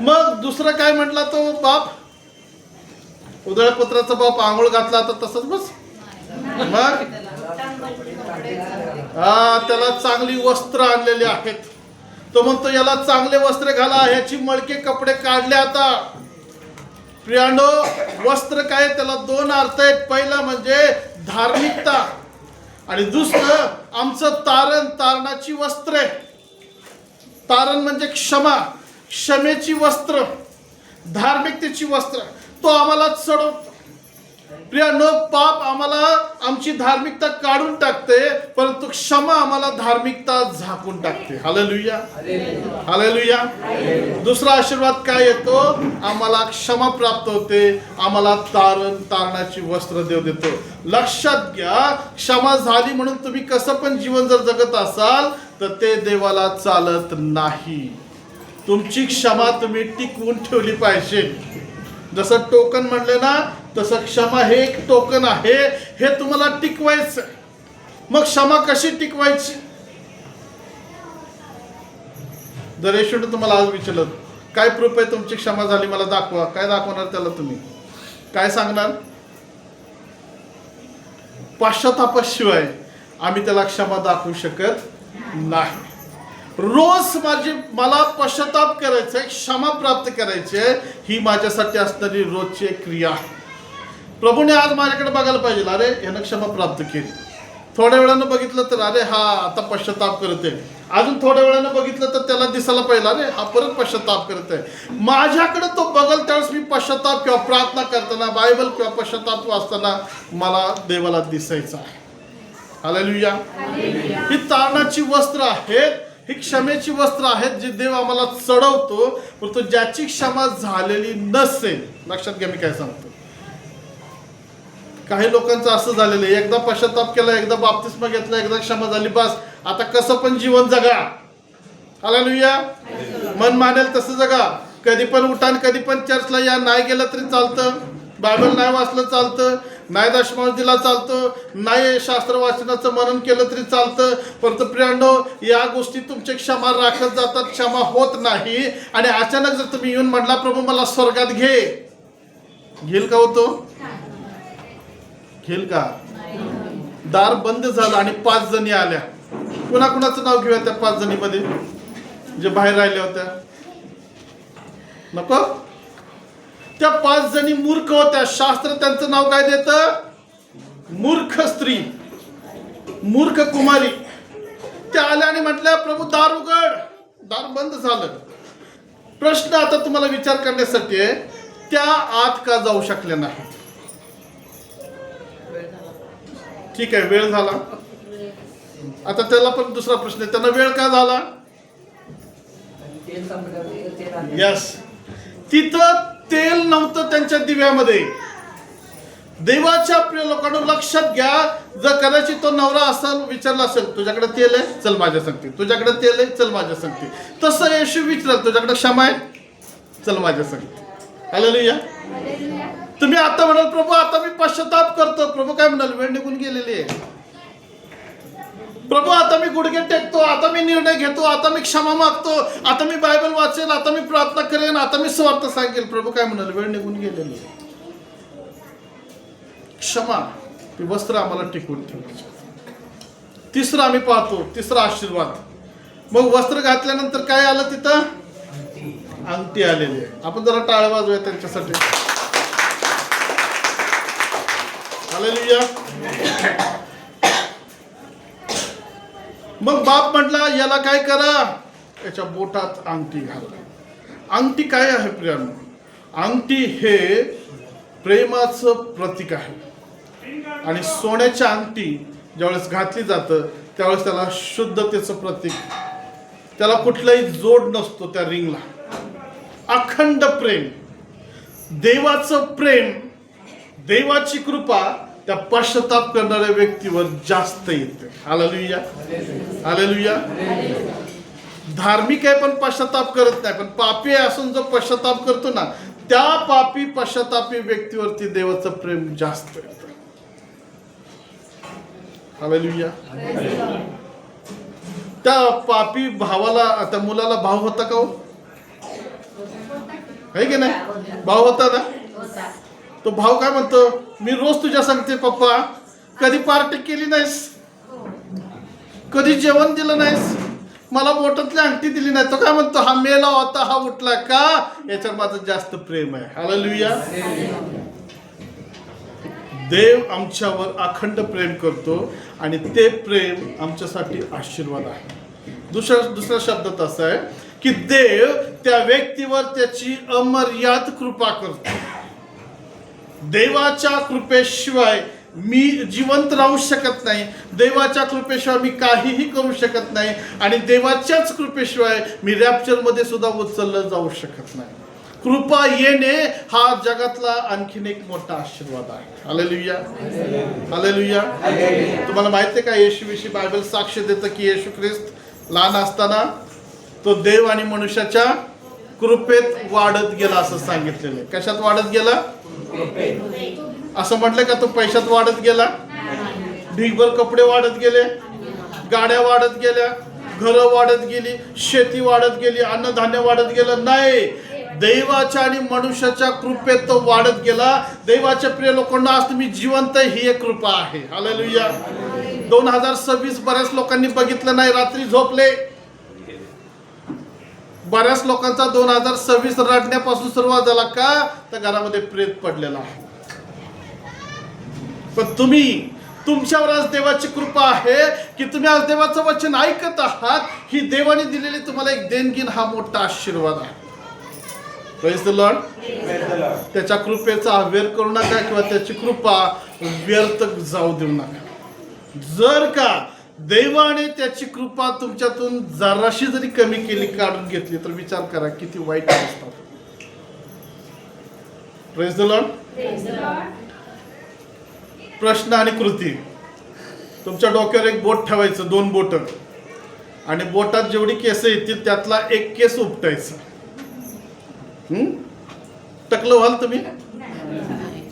मग दुसरं काय म्हटला तो बाप? उधळ्या पुत्राचा बाप आंघोळ घातला तर तसंच बस. मग त्याला चांगली वस्त्र आणलेली आहेत. तो म्हणतो याला चांगले वस्त्र घाला, ह्याची मळके कपडे काढले. आता प्रियानो, वस्त्र काय? त्याला दोन अर्थ आहेत. पहिला म्हणजे धार्मिकता आणि दुसरं आमचं तारण, तारणाची वस्त्रे. तारण म्हणजे क्षमा. क्षमेची वस्त्र, धार्मिकतेची वस्त्र तो आम्हाला चढवतो. प्रियानो, पाप आम्हाला आमची धार्मिकता काढून टाकते, परंतु क्षमा आम्हाला धार्मिकता झाकून टाकते. Hallelujah, hallelujah. दुसरा आशीर्वाद काय येतो? आम्हाला क्षमा प्राप्त होते, आम्हाला तारणाची वस्त्र देव देतो. लक्षात घ्या, क्षमा झाली म्हणून तुम्ही कसं पण जीवन जर जगत असाल तर ते देवाला चालत नाही. तुमची क्षमा तुम्ही टिकवून ठेवली पाहिजे. जसं टोकन म्हणले ना, तसं क्षमा हे एक टोकन आहे, हे तुम्हाला टिकवायचं. मग क्षमा कशी टिकवायची? जर येशूने तुम्हाला आज विचारलं काय प्रूफ आहे तुमची क्षमा झाली, मला दाखवा, काय दाखवणार त्याला? तुम्ही काय सांगणार? पश्चातापाशिवाय आम्ही त्याला क्षमा दाखवू शकत नाही. रोज मला पश्चाताप करायचा आहे, क्षमा प्राप्त करायची आहे, ही माझ्यासाठी असणारी रोजची एक क्रिया आहे. प्रभूने आज माझ्याकडे बघायला पाहिजे, अरे यानं क्षमा प्राप्त केली. थोड्या वेळानं बघितलं तर अरे हा आता पश्चाताप करते. अजून थोड्या वेळानं बघितलं तर त्याला दिसायला पाहिजे, अरे हा परत पश्चाताप करत आहे. माझ्याकडे तो बघल त्यावेळेस मी पश्चाताप किंवा प्रार्थना करताना, बायबल किंवा पश्चाताप वाचताना मला देवाला दिसायचं आहे. हालेलुया. ही तारणाची वस्त्र आहेत, ही क्षमेची वस्त्र आहेत, जे देव आम्हाला चढवतो. परंतु ज्याची क्षमा झालेली नसेल, लक्षात घ्या मी काय सांगतो. काही लोकांचं असं झालेलं आहे, एकदा पश्चाताप केला, एकदा बाप्तिस्मा घेतला, एकदा क्षमा झाली, बस आता कसं पण जीवन जगा. हालेलुया. मन मानेल तसं जगा. कधी पण उठान, कधी पण चर्चला या, नाही गेलं तरी चालतं, बायबल नाही वाचलं चालतं, नाही दशमांश दिला चालतं, नाही शास्त्र वाचनाचं मनन केलं तरी चालतं. परंतु प्रियांनो, या गोष्टी तुमची क्षमा राखत जातात, क्षमा होत नाही. आणि अचानक जर तुम्ही येऊन म्हटला प्रभू मला स्वर्गात घे, घेईल का होतो? घेईल का? दार बंद झालं आणि 5 जणी आल्या. कुणाकुणाचं नाव घेऊया त्या 5 जणीमध्ये जे बाहेर राहिल्या होत्या? नको. त्या 5 जणी मूर्ख होत्या. शास्त्र त्यांचं नाव काय देतं? मूर्ख स्त्री, मूर्ख कुमारी. त्या आल्या आणि म्हटल्या प्रभू दार उघड. दार बंद झालं. प्रश्न आता तुम्हाला विचार करण्यासाठी आहे, त्या आत का जाऊ शकल्या नाही? ठीक आहे, वेळ झाला. आता त्याला पण दुसरा प्रश्न आहे, त्यांना वेळ का झाला? यस, तिथं तेल नव्हतं त्यांच्या दिव्यामध्ये. देवाच्या प्रिय लोकांना लक्षात घ्या, जर कदाचित तो नवरा असेल, विचारला असेल तुझ्याकडे तेल आहे, चल माझ्या संगती. तुझ्याकडे तेल आहे, चल माझ्या संगती. तसं येशू विचारलं तुझ्याकडे क्षमा आहे, चल माझ्या संगती. हालेलुया. तुम्ही आता म्हणाल प्रभू आता मी पश्चाताप करतो. प्रभू काय म्हणाल? वेळ निघून गेलेली आहे. प्रभू आता मी गुडघे टेकतो, आता मी निर्णय घेतो, आता मी क्षमा मागतो, आता मी बायबल वाचेल, आता मी प्रार्थना करेन, आता मी स्वार्थ सांगेल. प्रभू काय म्हणाल? वेळ निघून गेलेली आहे. क्षमा ती वस्त्र आम्हाला टिकवून ठेवायची. तिसरं आम्ही पाहतो, तिसरा आशीर्वाद. मग वस्त्र घातल्यानंतर काय आलं तिथं? अंगठी आलेली आहे. आपण जरा टाळ्या वाजूया त्यांच्यासाठी. हालेलुया. मग बाप म्हटला याला काय करा? याच्या बोटात अंगठी घाला. अंगठी काय आहे प्रियांनो? अंगठी हे प्रेमाचं प्रतीक आहे. आणि सोन्याच्या अंगठी ज्यावेळेस घातली जातं त्यावेळेस त्याला शुद्धतेचं प्रतीक. त्याला कुठलाही जोड नसतो त्या रिंगला. अखंड प्रेम, देवाचं प्रेम, देवाची कृपा त्या पश्चाताप करणाऱ्या व्यक्तीवर जास्त येते. Hallelujah, hallelujah. धार्मिक आहे पण पश्चाताप करत नाही, पण पापी असून जो पश्चाताप करतो ना, त्या पापी पश्चातापी व्यक्तीवरती देवाचं प्रेम जास्त येतं. हालेलुया. त्या पापी भावाला, त्या मुलाला भाव होता का हो? आहे की नाही? भाव होता ना. तो भाव काय म्हणतो? मी रोज तुझ्या सांगते पप्पा, कधी पार्टी केली नाहीस, कधी जेवण दिलं नाहीस, मला बोटातली अंगठी दिली नाही. तो काय म्हणतो? हा मेला होता, हा उठला का? याच्यावर माझं जास्त प्रेम आहे. हालेलुया. देव आमच्यावर अखंड प्रेम करतो आणि ते प्रेम आमच्यासाठी आशीर्वाद आहे. दुसऱ्या शब्दात असं आहे, की देव त्या व्यक्तीवर त्याची अमर्याद कृपा करतो. देवाच्या कृपेशिवाय मी जिवंत राहू शकत नाही, देवाच्या कृपेशिवाय मी काहीही करू शकत नाही, आणि देवाच्याच कृपेशिवाय मी रॅप्चरमध्ये सुद्धा उचललं जाऊ शकत नाही. कृपा येणे हा जगातला आणखीन एक मोठा आशीर्वाद आहे. Hallelujah, hallelujah. तुम्हाला माहिती आहे का, येशूविषयी बायबल साक्ष देतं की येशू ख्रिस्त लहान असताना तो देव आणि मनुष्याच्या कृपेत वाढत गेला असं सांगितलेलं आहे. कशात वाढत गेला? असं म्हटलं का तो पैशात वाढत गेला? ढीगभर कपडे वाढत गेले, गाड्या वाढत गेल्या, घरं वाढत गेली, शेती वाढत गेली, अन्नधान्य वाढत गेलं? नाही, देवाच्या आणि मनुष्याच्या कृपेत तो वाढत गेला. देवाच्या प्रिय लोकांना, आज तुम्ही जिवंत, ही एक कृपा आहे. हालेलुया. 2026 बऱ्याच लोकांनी बघितलं नाही, रात्री झोपले. बऱ्याच लोकांचा 2026 रडण्यापासून सुरुवात झाला. का? तर घरामध्ये प्रेत पडलेला आहे. पण तुमच्यावर आज देवाची कृपा आहे की तुम्ही आज देवाचं वचन ऐकत आहात. ही देवाने दिलेली तुम्हाला एक देणगी, हा मोठा आशीर्वाद आहे. Praise the Lord. त्याच्या कृपेचा अव्यय करू नका किंवा त्याची कृपा व्यर्थ जाऊ देऊ नका. जर का देवाने त्याची कृपा तुमच्यातून जराशी जरी कमी केली, काढून घेतली, तर विचार करा किती वाईट असतात. Praise the Lord. प्रश्न आणि कृती. तुमच्या डोक्यावर एक बोट ठेवायचं, 2 बोट, आणि बोटात जेवढी केस येतील त्यातला एक केस उपटायचं. टकलं व्हाल तुम्ही?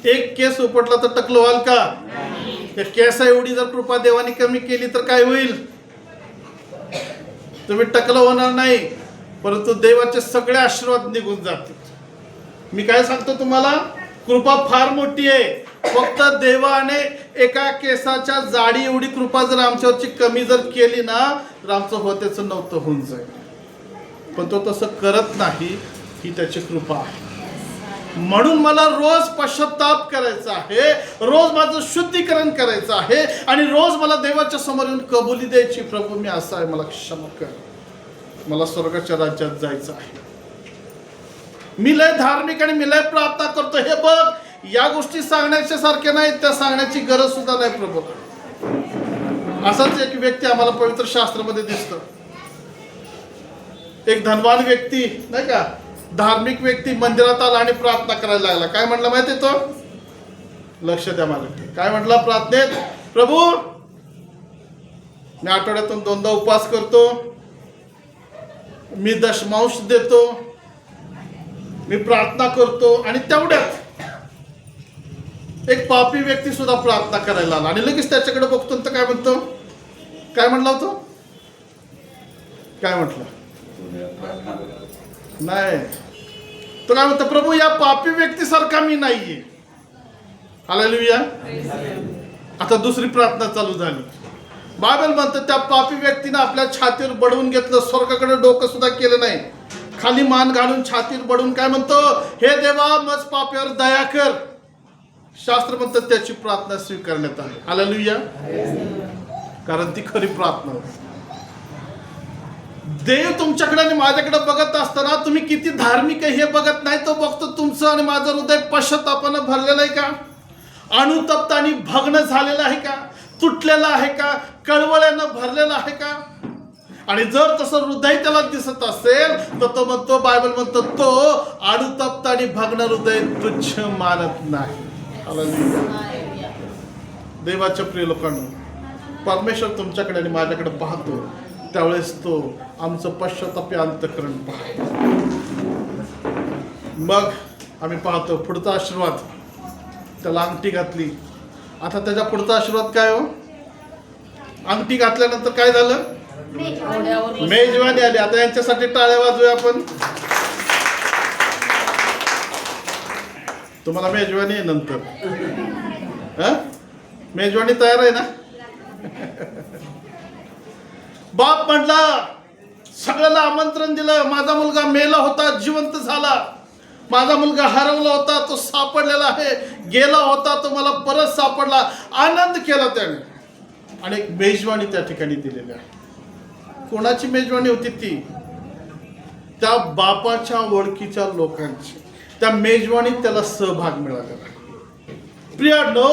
एक केस उपटला तर टकलं व्हाल का? त्या केसा एवढी जर कृपा देवाने कमी केली तर काय होईल? तुम्ही टकलं होणार नाही, परंतु देवाचे सगळे आशीर्वाद निघून जातील. मी काय सांगतो तुम्हाला, कृपा फार मोठी आहे. फक्त देवाने एका केसाच्या जाडी एवढी कृपा जर आमच्यावरची कमी जर केली ना, तर आमचं होतेचं नव्हतं होऊन जाईल. पण तो तसं करत नाही, ही त्याची कृपा आहे. म्हणून मला रोज पश्चाताप करायचा आहे, रोज माझं शुद्धीकरण करायचं आहे, आणि रोज मला देवाच्या समोर येऊन कबुली द्यायची, प्रभू मी असा आहे, मला क्षमा कर, मला स्वर्गाच्या राज्यात जायचं आहे. मी लय धार्मिक आणि मी लय प्रार्थना करतो, हे बघ, या गोष्टी सांगण्याच्या सारख्या नाहीत, त्या सांगण्याची गरज सुद्धा नाही प्रभू. असाच एक व्यक्ती आम्हाला पवित्र शास्त्रामध्ये दिसतो. एक धनवान व्यक्ती, नाही का, धार्मिक व्यक्ती मंदिरात आला आणि प्रार्थना करायला लागला. काय म्हटलं माहिती तो? लक्ष द्या मला. काय म्हटलं प्रार्थनेत? प्रभू मी आठवड्यातून 2दा उपवास करतो, मी दशमांश देतो, मी प्रार्थना करतो. आणि तेवढ्यात एक पापी व्यक्ती सुद्धा प्रार्थना करायला आला, आणि लगेच त्याच्याकडे बघतो तर काय म्हणतो? काय म्हटला होतो? काय म्हटलं? नाही, तो काय म्हणतो? प्रभू या पापी व्यक्तीसारखा मी नाहीये. हालेलुया. आता दुसरी प्रार्थना चालू झाली. बायबल म्हणतं त्या पापी व्यक्तीने आपल्या छातीवर बडवून घेतलं, स्वर्गाकडे डोकं सुद्धा केलं नाही, खाली मान घालून छातीवर बडवून काय म्हणतो? हे देवा मज पाप्यावर दया कर. शास्त्र म्हणतं त्याची प्रार्थना स्वीकारण्यात आली. हालेलुया. कारण ती खरी प्रार्थना होती. देव तुमच्याकडे आणि माझ्याकडे बघत असताना तुम्ही किती धार्मिक आहे हे बघत नाही, तो बघतो तुमचं आणि माझं हृदय पश्चातापानं भरलेलं आहे का, अनुतप्त आणि भग्न झालेलं आहे का, तुटलेलं आहे का, कळवळ्यानं भरलेलं आहे का. आणि जर तसं हृदय त्याला दिसत असेल तर तो म्हणतो, बायबल म्हणतो, तो अनुतप्त आणि भग्न हृदय तुच्छ मानत नाही. हालेलुया. देवाच्या प्रिय लोकांनो, परमेश्वर तुमच्याकडे आणि माझ्याकडे पाहतो, त्यावेळेस तो आमचं पश्चातापी अंतःकरण पाहतो. मग आम्ही पाहतो पुढचा आशीर्वाद. त्याला अंगठी घातली. आता त्याच्या पुढचा आशीर्वाद काय हो? अंगठी घातल्यानंतर काय झालं? मेजवानी आली. आता यांच्यासाठी टाळ्या वाजवूया आपण. तुम्हाला मेजवानी आहे नंतर. मेजवानी तयार आहे ना? बाप म्हटला, सगळ्याला आमंत्रण दिलं, माझा मुलगा मेला होता, जिवंत झाला, माझा मुलगा हरवला होता, तो सापडलेला आहे, गेला होता, तो मला परत सापडला. आनंद केला त्याने, आणि एक मेजवानी त्या ठिकाणी दिलेली आहे. कोणाची मेजवानी होती ती? त्या बापाच्या ओळखीच्या लोकांची त्या मेजवानीत त्याला सहभाग मिळालेला आहे. प्रियानो,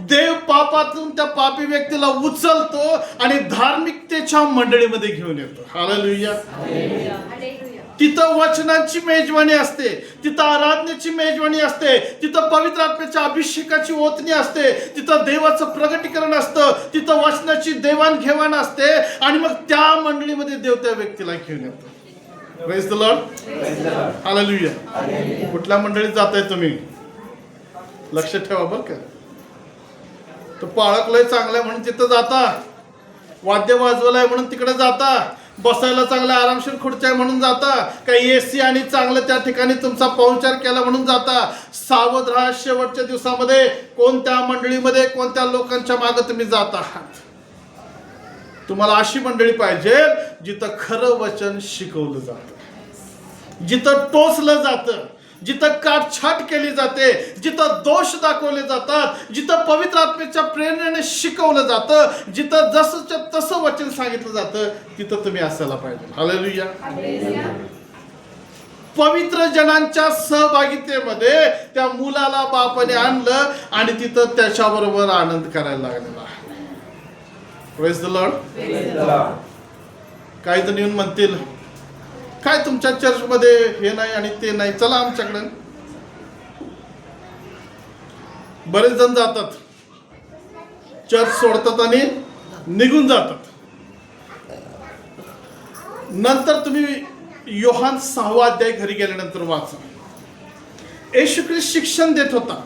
देव पापातून त्या पापी व्यक्तीला उचलतो आणि धार्मिकतेच्या मंडळीमध्ये घेऊन येतो. हालेलुया. तिथं वचनाची मेजवानी असते, तिथं आराधनेची मेजवानी असते, तिथं पवित्र आत्म्याच्या अभिषेकाची ओतणी असते, तिथं देवाचं प्रगटीकरण असतं, तिथं वचनाची देवाणघेवाण असते आणि मग त्या मंडळीमध्ये देव त्या व्यक्तीला घेऊन येतो. Praise the Lord. हालेलुया. कुठल्या मंडळीत जाताय तुम्ही? लक्ष ठेवा बरं का. तो पाळकलंय चांगलंय म्हणून तिथं जाता, वाद्य वाजवलंय म्हणून तिकडे जाता, बसायला चांगला आरामशीर खुर्च्या आहे म्हणून जाता, काही एसी आणि चांगलं त्या ठिकाणी तुमचा पाहुणचार केला म्हणून जाता. सावध राहा, शेवटच्या दिवसामध्ये कोणत्या मंडळीमध्ये कोणत्या लोकांच्या मागे तुम्ही जात आहात. तुम्हाला अशी मंडळी पाहिजे जिथं खरं वचन शिकवलं जातं, जिथं टोचलं जातं, जिथं काटछाट केली जाते, जिथं दोष दाखवले जातात, जिथं पवित्र आत्म्याच्या प्रेरणेने शिकवलं जातं, जिथं जसंच्या तसं वचन सांगितलं जातं, तिथं तुम्ही असायला पाहिजे. हालेलुया. पवित्र जनांच्या सहभागितेमध्ये त्या मुलाला बापाने आणलं आणि तिथं त्याच्याबरोबर आनंद करायला लागलेला. Praise the Lord. काही जण येऊन म्हणतील, काय तुमच्या चर्चमध्ये हे नाही आणि ते नाही, चला आमच्याकडे. बरेच जण जातात, चर्च सोडतात आणि निघून जातात. नंतर तुम्ही योहान 6 अध्याय घरी गेल्यानंतर वाचा. येशू ख्रिस्त शिक्षण देत होता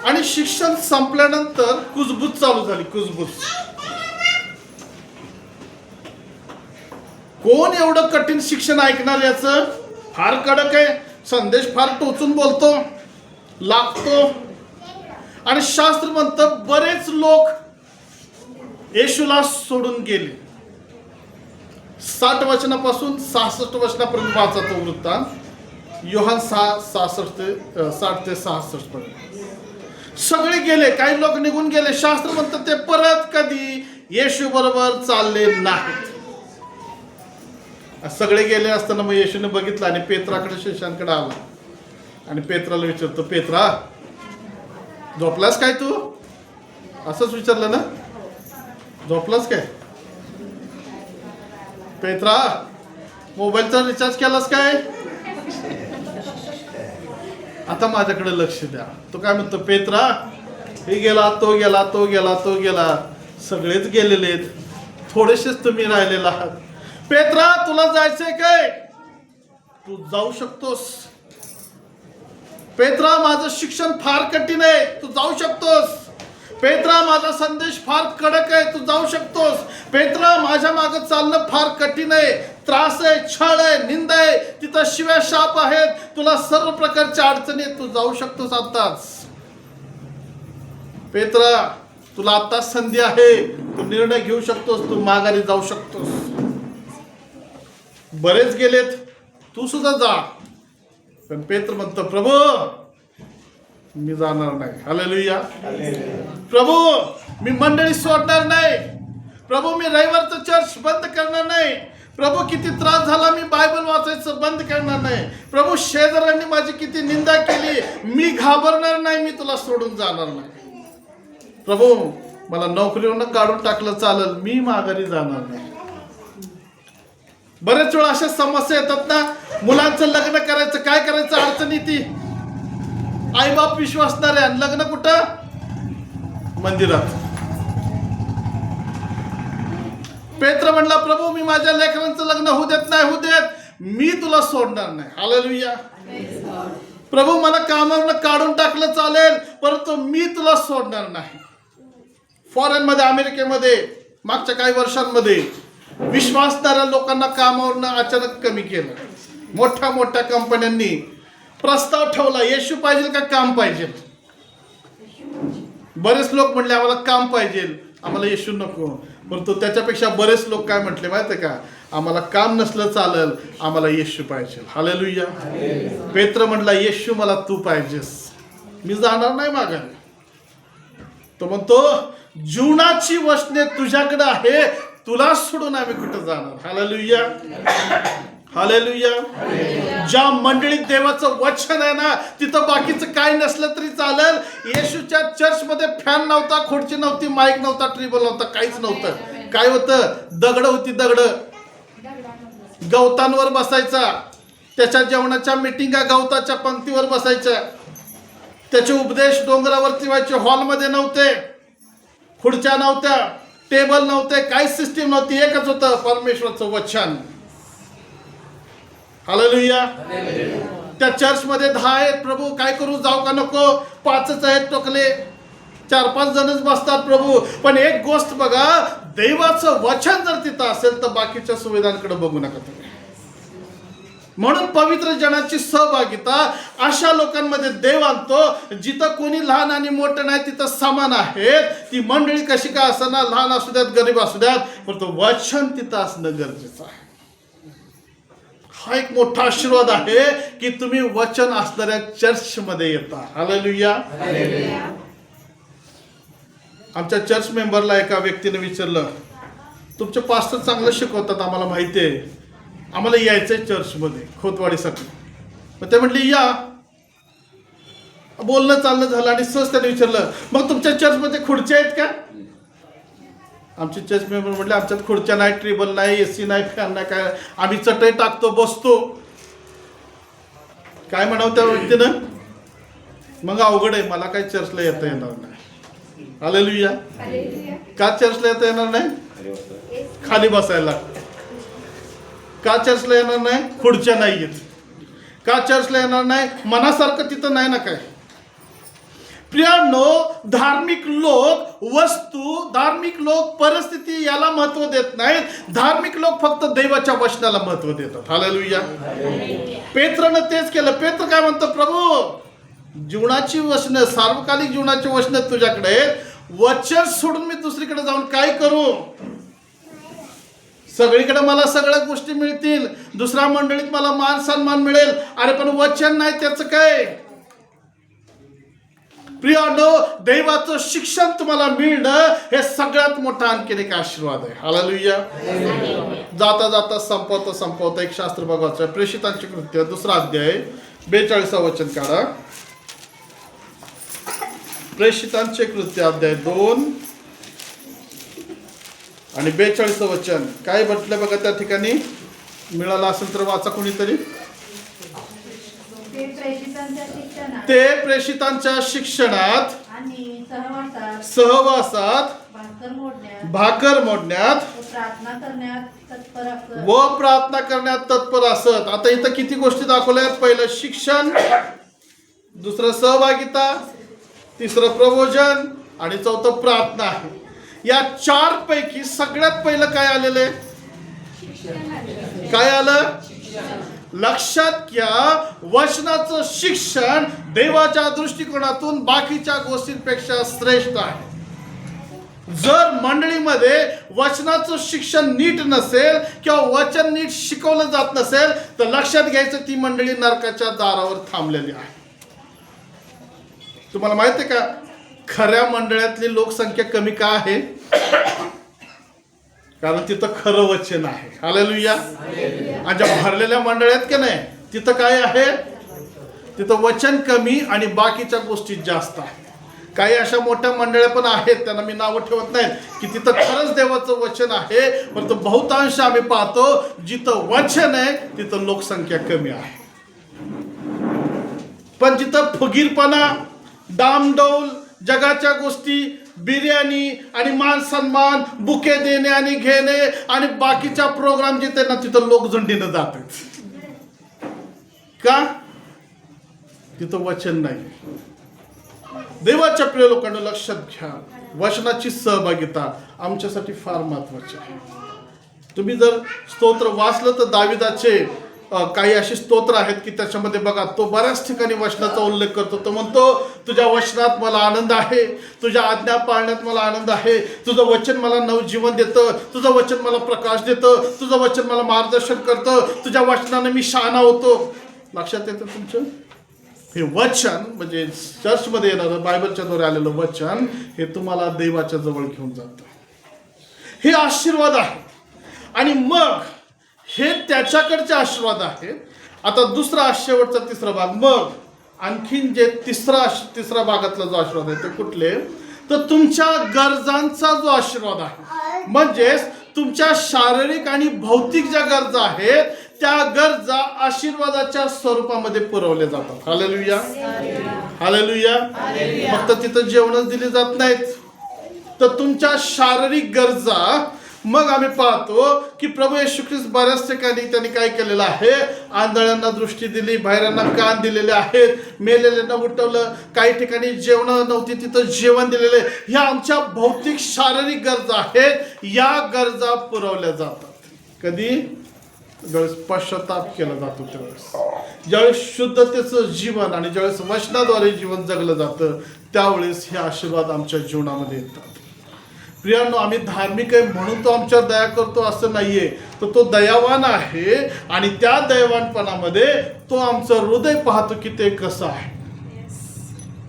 आणि शिक्षण संपल्यानंतर कुजबूज चालू झाली. कुजबूज. कोण एवढं कठीण शिक्षण ऐकणार? याचं फार कडक आहे, संदेश फार टोचून बोलतो, लागतो. आणि शास्त्र म्हणतं बरेच लोक येशूला सोडून गेले. 60 वचनापासून 66 वचनापर्यंत वाचा तो वृत्तांत. योहान 60 ते 66 पर्यंत सगळे गेले. काही लोक निघून गेले. शास्त्र म्हणतं ते परत कधी येशू बरोबर चालले नाहीत. सगळे गेले असताना मग येशूने बघितलं आणि पेत्राकडे, शिष्यांकडे आला आणि पेत्राला विचारतो, पेत्रा झोपलास काय तू? असंच विचारलं ना, झोपलास काय? पेत्रा मोबाईलचा रिचार्ज केलास काय? आता माझ्याकडे लक्ष द्या. तो काय म्हणतो, पेत्रा हे गेला, तो गेला, तो गेला, तो गेला, सगळेच गेलेले आहेत, थोडेसेच तुम्ही राहिलेला आहात. पेत्रा तुला जायचंय काय? तू जाऊ शकतोस. पेत्रा माझं शिक्षण फार कठीण आहे, तू जाऊ शकतोस. पेत्रा माझा संदेश फार कडक आहे, तू जाऊ शकतोस. पेत्रा माझ्या मागे चालणं फार कठीण आहे, त्रास आहे, छळ आहे, निंदा आहे, तिथं शिव्या शाप आहेत, तुला सर्व प्रकारच्या अडचणी आहेत, तू जाऊ शकतोस आत्ताच. पेत्रा तुला आत्ताच संधी आहे, तू निर्णय घेऊ शकतोस, तू माघारी जाऊ शकतोस. बरेच गेलेत, तू सुद्धा जा. पण पेत्र म्हणतो, प्रभू मी जाणार नाही. हालेलुया. प्रभू मी मंडळी सोडणार नाही. प्रभू मी रविवारचं चर्च बंद करणार नाही. प्रभू किती त्रास झाला, मी बायबल वाचायचं बंद करणार नाही. प्रभू शेजाऱ्यांनी माझी किती निंदा केली, मी घाबरणार नाही, मी तुला सोडून जाणार नाही. प्रभू मला नोकरीवरून काढून टाकलं चालेल, मी माघारी जाणार नाही. बरेच वेळा अशा समस्या येतात ना, मुलांचं लग्न करायचं, काय करायचं, अडचण येते. आईबाप विश्वासणारे आणि लग्न कुठं? मंदिरात. पेत्र म्हणला, प्रभू मी माझ्या लेकरांचं लग्न होऊ देत नाही, होऊ देत, मी तुला सोडणार नाही. हालेलुया. प्रभू मला कामावरनं काढून टाकलं चालेल, परंतु मी तुला सोडणार नाही. फॉरेन मध्ये, अमेरिकेमध्ये मागच्या काही वर्षांमध्ये विश्वासणाऱ्या लोकांना कामावरनं अचानक कमी केलं. मोठ्या मोठ्या कंपन्यांनी प्रस्ताव ठेवला, येशू पाहिजे का काम पाहिजे? बरेच लोक म्हणले आम्हाला काम पाहिजे, आम्हाला येशू नको. परंतु त्याच्यापेक्षा बरेच लोक काय म्हटले माहिती आहे का, आम्हाला काम नसलं चालेल, आम्हाला येशू पाहिजे. हालेलुया. पेत्र म्हणला, येशू मला तू पाहिजेस, मी जाणार नाही माघारी. तो म्हणतो, जीवनाची वचने तुझ्याकडे आहे, तुला सोडून आम्ही कुठं जाणार. हालेलुया. हालेलुया. ज्या मंडळीत देवाचं वचन आहे ना, तिथं बाकीचं काय नसलं तरी चालेल. येशूच्या चर्चमध्ये फॅन नव्हता, खुर्ची नव्हती, माईक नव्हता, ट्रिबल नव्हता, काहीच नव्हतं. काय होतं? दगड होती, दगड. गवतांवर बसायचा. त्याच्या जेवणाच्या मिटिंगा गवताच्या पंक्तीवर बसायच्या. त्याचे उपदेश डोंगरावरती व्हायचे. हॉलमध्ये नव्हते, खुर्च्या नव्हत्या, टेबल नव्हते, काहीच सिस्टीम नव्हती. एकच होतं, परमेश्वराचं वचन. हालेलुया. त्या चर्चमध्ये 10 आहेत. प्रभू काय करू, जाऊ का नको? 5च आहेत टोकले. 4-5 जणच बसतात प्रभू. पण एक गोष्ट बघा, देवाचं वचन जर तिथं असेल तर बाकीच्या सुविधांकडे बघू नका तुम्ही. म्हणून पवित्र जनाची सहभागिता अशा लोकांमध्ये देव आणतो जिथं कोणी लहान आणि मोठं नाही, तिथं समान आहेत. ती मंडळी कशी काय असणार, लहान असू द्यात, गरीब असू द्यात, पण वचन तिथं असणं गरजेचं आहे. हा एक मोठा आशीर्वाद आहे की तुम्ही वचन असणाऱ्या चर्चमध्ये येता. हालेलुया. आमच्या चर्च मेंबरला एका व्यक्तीने विचारलं, तुमचे पास्टर चांगलं शिकवतात, आम्हाला माहिती आहे, आम्हाला यायचंय चर्चमध्ये खोतवाडीसाठी. मग ते म्हटले या. बोलणं चालणं झालं आणि सहज त्याने विचारलं, मग तुमच्या चर्चमध्ये खुर्च्या आहेत का? आमचे चर्च मेंबर म्हटले, आमच्यात खुर्च्या नाही, टेबल नाही, एसी नाही, फॅन नाही, काय, आम्ही चटई टाकतो, बसतो. काय म्हणावं त्या व्यक्तीनं? मग अवघड आहे, मला काही चर्चला येता येणार नाही. हालेलुया. का चर्चला येता येणार नाही? खाली बसायला लागतं. का चर्चला येणार नाही? खुर्च्या नाही आहेत. का चर्चला येणार नाही? मनासारखं तिथं नाही ना काय. प्रियांनो, धार्मिक लोक वस्तू, धार्मिक लोक परिस्थिती याला महत्व देत नाहीत. धार्मिक लोक फक्त देवाच्या वचनाला महत्व देतात. हालेलुया. पेत्रनं तेच केलं. पेत्र काय म्हणतो, प्रभू जीवनाची वचनं, सार्वकालिक जीवनाची वचनं तुझ्याकडे आहेत, वचन सोडून मी दुसरीकडे जाऊन काय करू? सगळीकडे मला सगळ्या गोष्टी मिळतील, दुसऱ्या मंडळीत मला मान सन्मान मिळेल, अरे पण वचन नाही, त्याचं काय? प्रियांनो, देवाचं शिक्षण तुम्हाला मिळणं हे सगळ्यात मोठा आणखीन एक आशीर्वाद आहे. हालेलुया. जाता जाता संपवता एक शास्त्र बघायचं आहे. प्रेषितांचे कृत्य 2 अध्याय 42 वचन काढा. प्रेषितांचे कृत्य अध्याय 2 आणि 42 वचन. काय म्हटलं बघा त्या ठिकाणी, मिळालं असेल तर वाचा कोणीतरी. ते प्रेषितांच्या शिक्षणात आणि सहवासात भाकर मोडण्यात व प्रार्थना करण्यात तत्पर असत. आता इथं किती गोष्टी दाखवल्यात. पहिलं शिक्षण, दुसरं सहभागिता, तिसरं प्रबोधन आणि चौथं प्रार्थना आहे. या 4 पैकी सगळ्यात पहिलं काय आलेलं आहे? काय आलं? लक्षात घ्या, वचनाचं शिक्षण देवाच्या दृष्टिकोनातून बाकीच्या गोष्टींपेक्षा श्रेष्ठ आहे. जर मंडळीमध्ये वचनाचं शिक्षण नीट नसेल किंवा वचन नीट शिकवलं जात नसेल तर लक्षात घ्यायचं, ती मंडळी नरकाच्या दारावर थांबलेली आहे. तुम्हाला माहिती आहे का, खऱ्या मंडळातली लोकसंख्या कमी का आहे? कारण तिथं खरं वचन आहे. हालेलुया. आणि ज्या भरलेल्या मंडळात की नाही, तिथं काय आहे? तिथं वचन कमी आणि बाकीच्या गोष्टी जास्त आहेत. काही अशा मोठ्या मंडळ्या पण आहेत, त्यांना मी नावं ठेवत नाही, की तिथं खरंच देवाचं वचन आहे, परंतु बहुतांश आम्ही पाहतो जिथं वचन आहे तिथं लोकसंख्या कमी आहे. पण जिथं फुगीरपणा, डामडौल, जगाच्या गोष्टी, बिर्याणी आणि मान सन्मान, बुके देणे आणि घेणे आणि बाकीच्या प्रोग्राम जिथे ना, तिथं लोक झुंडीनं जातात. का? तिथं वचन नाही. देवाच्या प्रिय लोकांना लक्षात घ्या, वचनाची सहभागिता आमच्यासाठी फार महत्वाची आहे. तुम्ही जर स्तोत्र वाचलं तर दाविदाचे काही अशी स्तोत्र आहेत की त्याच्यामध्ये बघा, तो बऱ्याच ठिकाणी वचनाचा उल्लेख करतो. तो म्हणतो, तुझ्या वचनात मला आनंद आहे, तुझ्या आज्ञा पाळण्यात मला आनंद आहे, तुझं वचन मला नवजीवन देतं, तुझं वचन मला प्रकाश देतं, तुझं वचन मला मार्गदर्शन करतं, तुझ्या वचनाने मी शहाणा होतो. लक्षात येतं तुमचं? हे वचन म्हणजे चर्चमध्ये येणारं, बायबलच्या द्वारे आलेलं वचन हे तुम्हाला देवाच्या जवळ घेऊन जातं. हे आशीर्वाद आहे. आणि मग हे त्याच्याकडचे आशीर्वाद आहेत. आता दुसरा शेवटचा तिसरा भाग. मग आणखीन जे तिसरा भागातला जो आशीर्वाद आहे ते कुठले, तर तुमच्या गरजांचा जो आशीर्वाद आहे, म्हणजेच तुमच्या शारीरिक आणि भौतिक ज्या गरजा आहेत त्या गरजा आशीर्वादाच्या स्वरूपामध्ये पुरवल्या जातात. Hallelujah, hallelujah. फक्त तिथं जेवणच दिली जात नाहीत, तर तुमच्या शारीरिक गरजा. मग आम्ही पाहतो की प्रभू येशू ख्रिस्त बऱ्याच ठिकाणी त्यांनी काय केलेलं आहे, आंधळ्यांना दृष्टी दिली, बहिरांना कान दिलेले आहेत, मेलेल्यांना उठवलं, काही ठिकाणी जेवण नव्हती तिथं जेवण दिलेले. ह्या आमच्या भौतिक शारीरिक गरजा आहेत, या गरजा पुरवल्या जातात. कधी? ज्यावेळेस पश्चाताप केला जातो त्यावेळेस, ज्यावेळेस शुद्धतेचं जीवन आणि ज्यावेळेस वचनाद्वारे जीवन जगलं जातं त्यावेळेस हे आशीर्वाद आमच्या जीवनामध्ये येतात. प्रियांनो, आम्ही धार्मिक आहे म्हणून तो आमच्यावर दया करतो असं नाहीये, तर तो दयावान आहे आणि त्या दयावानपणामध्ये तो आमचं हृदय पाहतो की ते कसं आहे.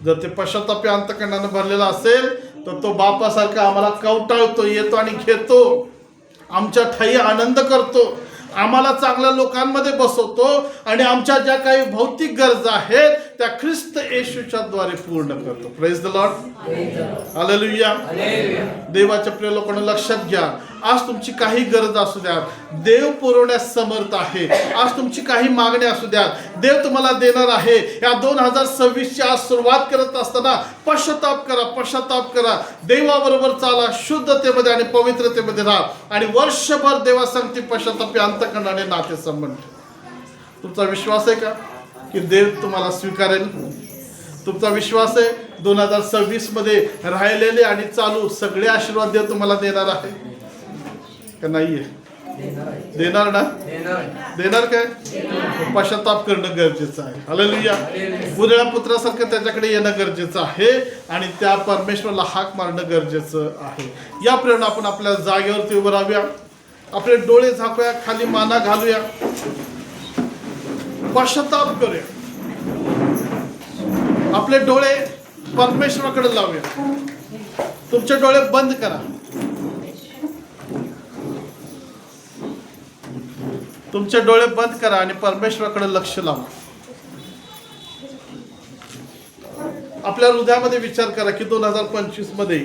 जर ते पश्चातापी अंतःकरणानं भरलेलं असेल तर तो बापासारखा आम्हाला कवटाळतो, येतो आणि घेतो, आमच्या ठाई आनंद करतो, आम्हाला चांगल्या लोकांमध्ये बसवतो आणि आमच्या ज्या काही भौतिक गरजा आहेत त्या ख्रिस्त येशूच्या द्वारे पूर्ण करतो. Praise the Lord, hallelujah. देवाच्या प्रिय लोकांना लक्षात घ्या, आज तुमची काही गरज असू द्या, देव पुरवण्यास समर्थ आहे. आज तुमची काही मागणी असू द्या, देव तुम्हाला देणार आहे. या 2026ची आज सुरुवात करत असताना पश्चाताप करा, पश्चाताप करा, देवाबरोबर चाला, शुद्धतेमध्ये आणि पवित्रतेमध्ये राहा आणि वर्षभर देवासंगती पश्चातापी अंतःकरणाने नाते संबंध. तुमचा विश्वास आहे का की देव तुम्हाला स्वीकारेल? तुमचा विश्वास आहे 2026 मध्ये राहिलेले आणि चालू सगळे आशीर्वाद देव तुम्हाला देणार आहे का? नाहीये? देणार ना? देणार काय? पश्चाताप करणं गरजेचं आहे. हालेलुया. उद्या पुत्रासारखं त्याच्याकडे येणं गरजेचं आहे आणि त्या परमेश्वराला हाक मारणं गरजेचं आहे. या प्रेरणा आपण आपल्या जागेवरती उभं राहूया, आपले डोळे झाकूया, खाली माना घालूया, पश्चाताप करूया, आपले डोळे परमेश्वराकडे लावूया. तुमचे डोळे बंद करा, तुमचे डोळे बंद करा आणि परमेश्वराकडे लक्ष लावा. आपल्या हृदयामध्ये विचार करा की 2025 मध्ये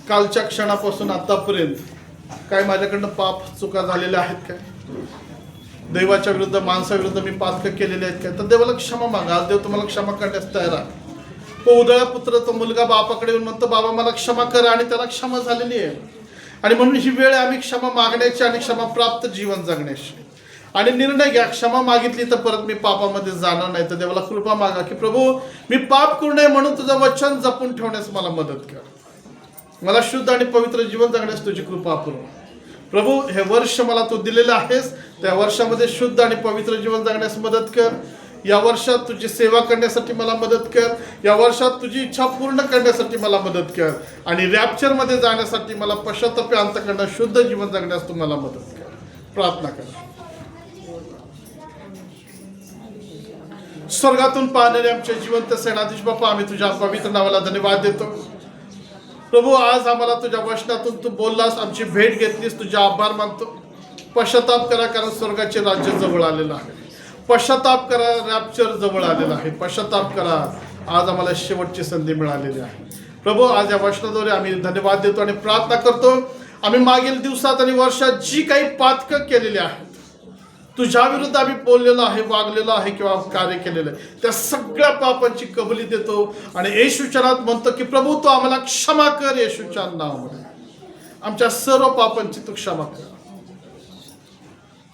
कालच्या क्षणापासून आतापर्यंत काय माझ्याकडनं पाप चुका झालेल्या आहेत काय? देवाच्या विरुद्ध, माणसाविरुद्ध मी पातक केलेले आहेत काय? तर देवाला क्षमा मागा. देव तुम्हाला क्षमा करण्यास तयार आहे. तो उदळा पुत्र, तो मुलगा बापाकडे येऊन म्हणतो, बाबा मला क्षमा करा, आणि त्याला क्षमा झालेली आहे. आणि म्हणून ही वेळ आम्ही क्षमा मागण्याची आणि क्षमा प्राप्त जीवन जगण्याची. आणि निर्णय घ्या, क्षमा मागितली तर परत मी पापामध्ये जाणार नाही. तर देवाला कृपा मागा की प्रभू मी पाप करू नये म्हणून तुझं वचन जपून ठेवण्यास मला मदत कर. मला शुद्ध आणि पवित्र जीवन जगण्यास तुझी कृपा पुरव. प्रभू हे वर्ष मला तू दिलेलं आहेस, त्या वर्षामध्ये शुद्ध आणि पवित्र जीवन जगण्यास मदत कर. या वर्षात तुझी सेवा करण्यासाठी मला मदत कर. या वर्षात तुझी इच्छा पूर्ण करण्यासाठी मला मदत कर. आणि रॅप्चरमध्ये जाण्यासाठी मला पश्चातापी अंतःकरण शुद्ध जीवन जगण्यास तू मला मदत कर. प्रार्थना कर. स्वर्गातून पाहणारे आमचे जिवंत सेनाधीश बापा, आम्ही तुझ्या पवित्र नावाला धन्यवाद देतो. प्रभू आज आम्हाला तुझ्या वचनातून तू बोललास, आमची भेट घेतलीस, तुझे आभार मानतो. पश्चाताप करा कारण स्वर्गाचे राज्य जवळ आलेलं आहे. पश्चाताप करा, रॅप्चर जवळ आलेलं आहे. पश्चाताप करा, आज आम्हाला शेवटची संधी मिळालेली आहे. प्रभू आज या वचनाद्वारे आम्ही धन्यवाद देतो आणि प्रार्थना करतो, आम्ही मागील दिवसात आणि वर्षात जी काही पातकं केलेली आहेत, तुझ्या विरुद्ध आम्ही बोललेलो आहे, वागलेलो आहे किंवा कार्य केलेलं आहे, त्या सगळ्या पापांची कबुली देतो आणि येशूच्या नावात म्हणतो की प्रभू तू आम्हाला क्षमा कर. येशूच्या नावामध्ये आमच्या सर्व पापांची तू क्षमा कर.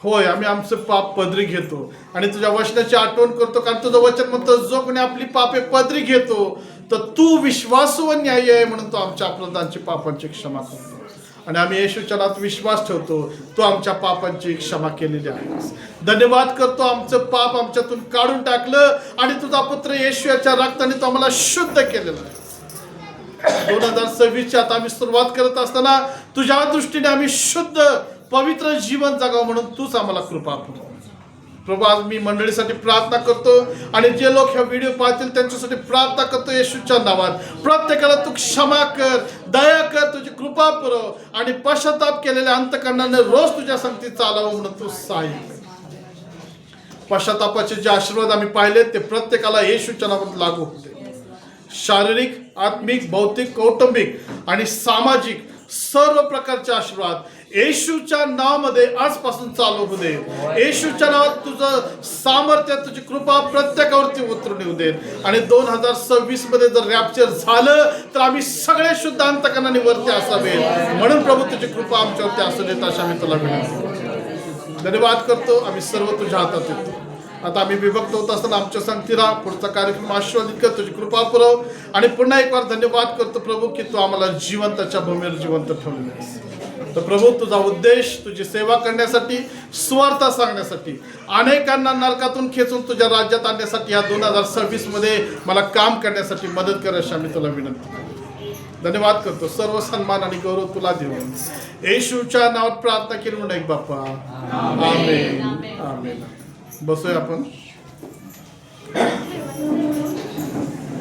होय, आम्ही आमचं पाप पदरी घेतो आणि तुझ्या वचनाची आठवण करतो, कारण तुझं वचन म्हणतं जो कोणी आपली पापे पदरी घेतो तर तू विश्वासू व न्यायी आहे म्हणून तो आमच्या अपराधांची पापांची क्षमा करतो. आणि आम्ही येशूच्या नावात विश्वास ठेवतो, तू आमच्या पापांची क्षमा केलेली आहे. धन्यवाद करतो, आमचं पाप आमच्यातून काढून टाकलं आणि तुझा पुत्र येशू याच्या रक्ताने तो आम्हाला शुद्ध केलेला आहे. 2026 आता आम्ही सुरुवात करत असताना तुझ्या दृष्टीने आम्ही शुद्ध पवित्र जीवन जगावं म्हणून तूच आम्हाला कृपा कर. प्रभू आज मी मंडळीसाठी प्रार्थना करतो आणि जे लोक ह्या व्हिडिओ पाहतील त्यांच्यासाठी प्रार्थना करतो येशूच्या नावात. प्रत्येकाला तू क्षमा कर, दया कर, तुझी कृपा पुरव आणि पश्चाताप केलेल्या अंतकरणाने रोज तुझ्या संगती चालावं म्हणून तू सहाय्य कर. पश्चातापाचे जे आशीर्वाद आम्ही पाहिले ते प्रत्येकाला येशूच्या नावात लागू होते. शारीरिक, आत्मिक, भौतिक, कौटुंबिक आणि सामाजिक सर्व प्रकारचे आशीर्वाद येशूच्या नावामध्ये आजपासून चालू होऊ दे. येशूच्या नावात तुझं सामर्थ्य, तुझी कृपा प्रत्येकावरती उतरून येऊ दे. आणि 2026 मध्ये जर रॅप्चर झालं तर आम्ही सगळे शुद्ध अंतकरणाने वरती असावे म्हणून प्रभू तुझी कृपा आमच्यावरती असू देत अशा आम्ही तुला विनंती धन्यवाद करतो. आम्ही सर्व तुझ्या हातात येतो. आता आम्ही विभक्त होत असताना आमच्या संगती राहा. पुढचा कार्यक्रम आशीर्वादित कर, तुझी कृपा पुरव आणि पुन्हा एक बार धन्यवाद करतो प्रभू की तू आम्हाला जिवंताच्या भूमीवर जिवंत ठेवलेलं आहेस. तर प्रभू तुझा उद्देश तुझी सेवा करण्यासाठी, सुवार्ता सांगण्यासाठी, अनेकांना नरकातून खेचून तुझ्या राज्यात आणण्यासाठी या 2026 मध्ये मला काम करण्यासाठी मदत कर अशी आम्ही तुला विनंती धन्यवाद करतो. सर्व सन्मान आणि गौरव तुला देऊन येशूच्या नावात प्रार्थना केली म्हणून एक बाप्पा आमेन. आमेन. बसूया आपण.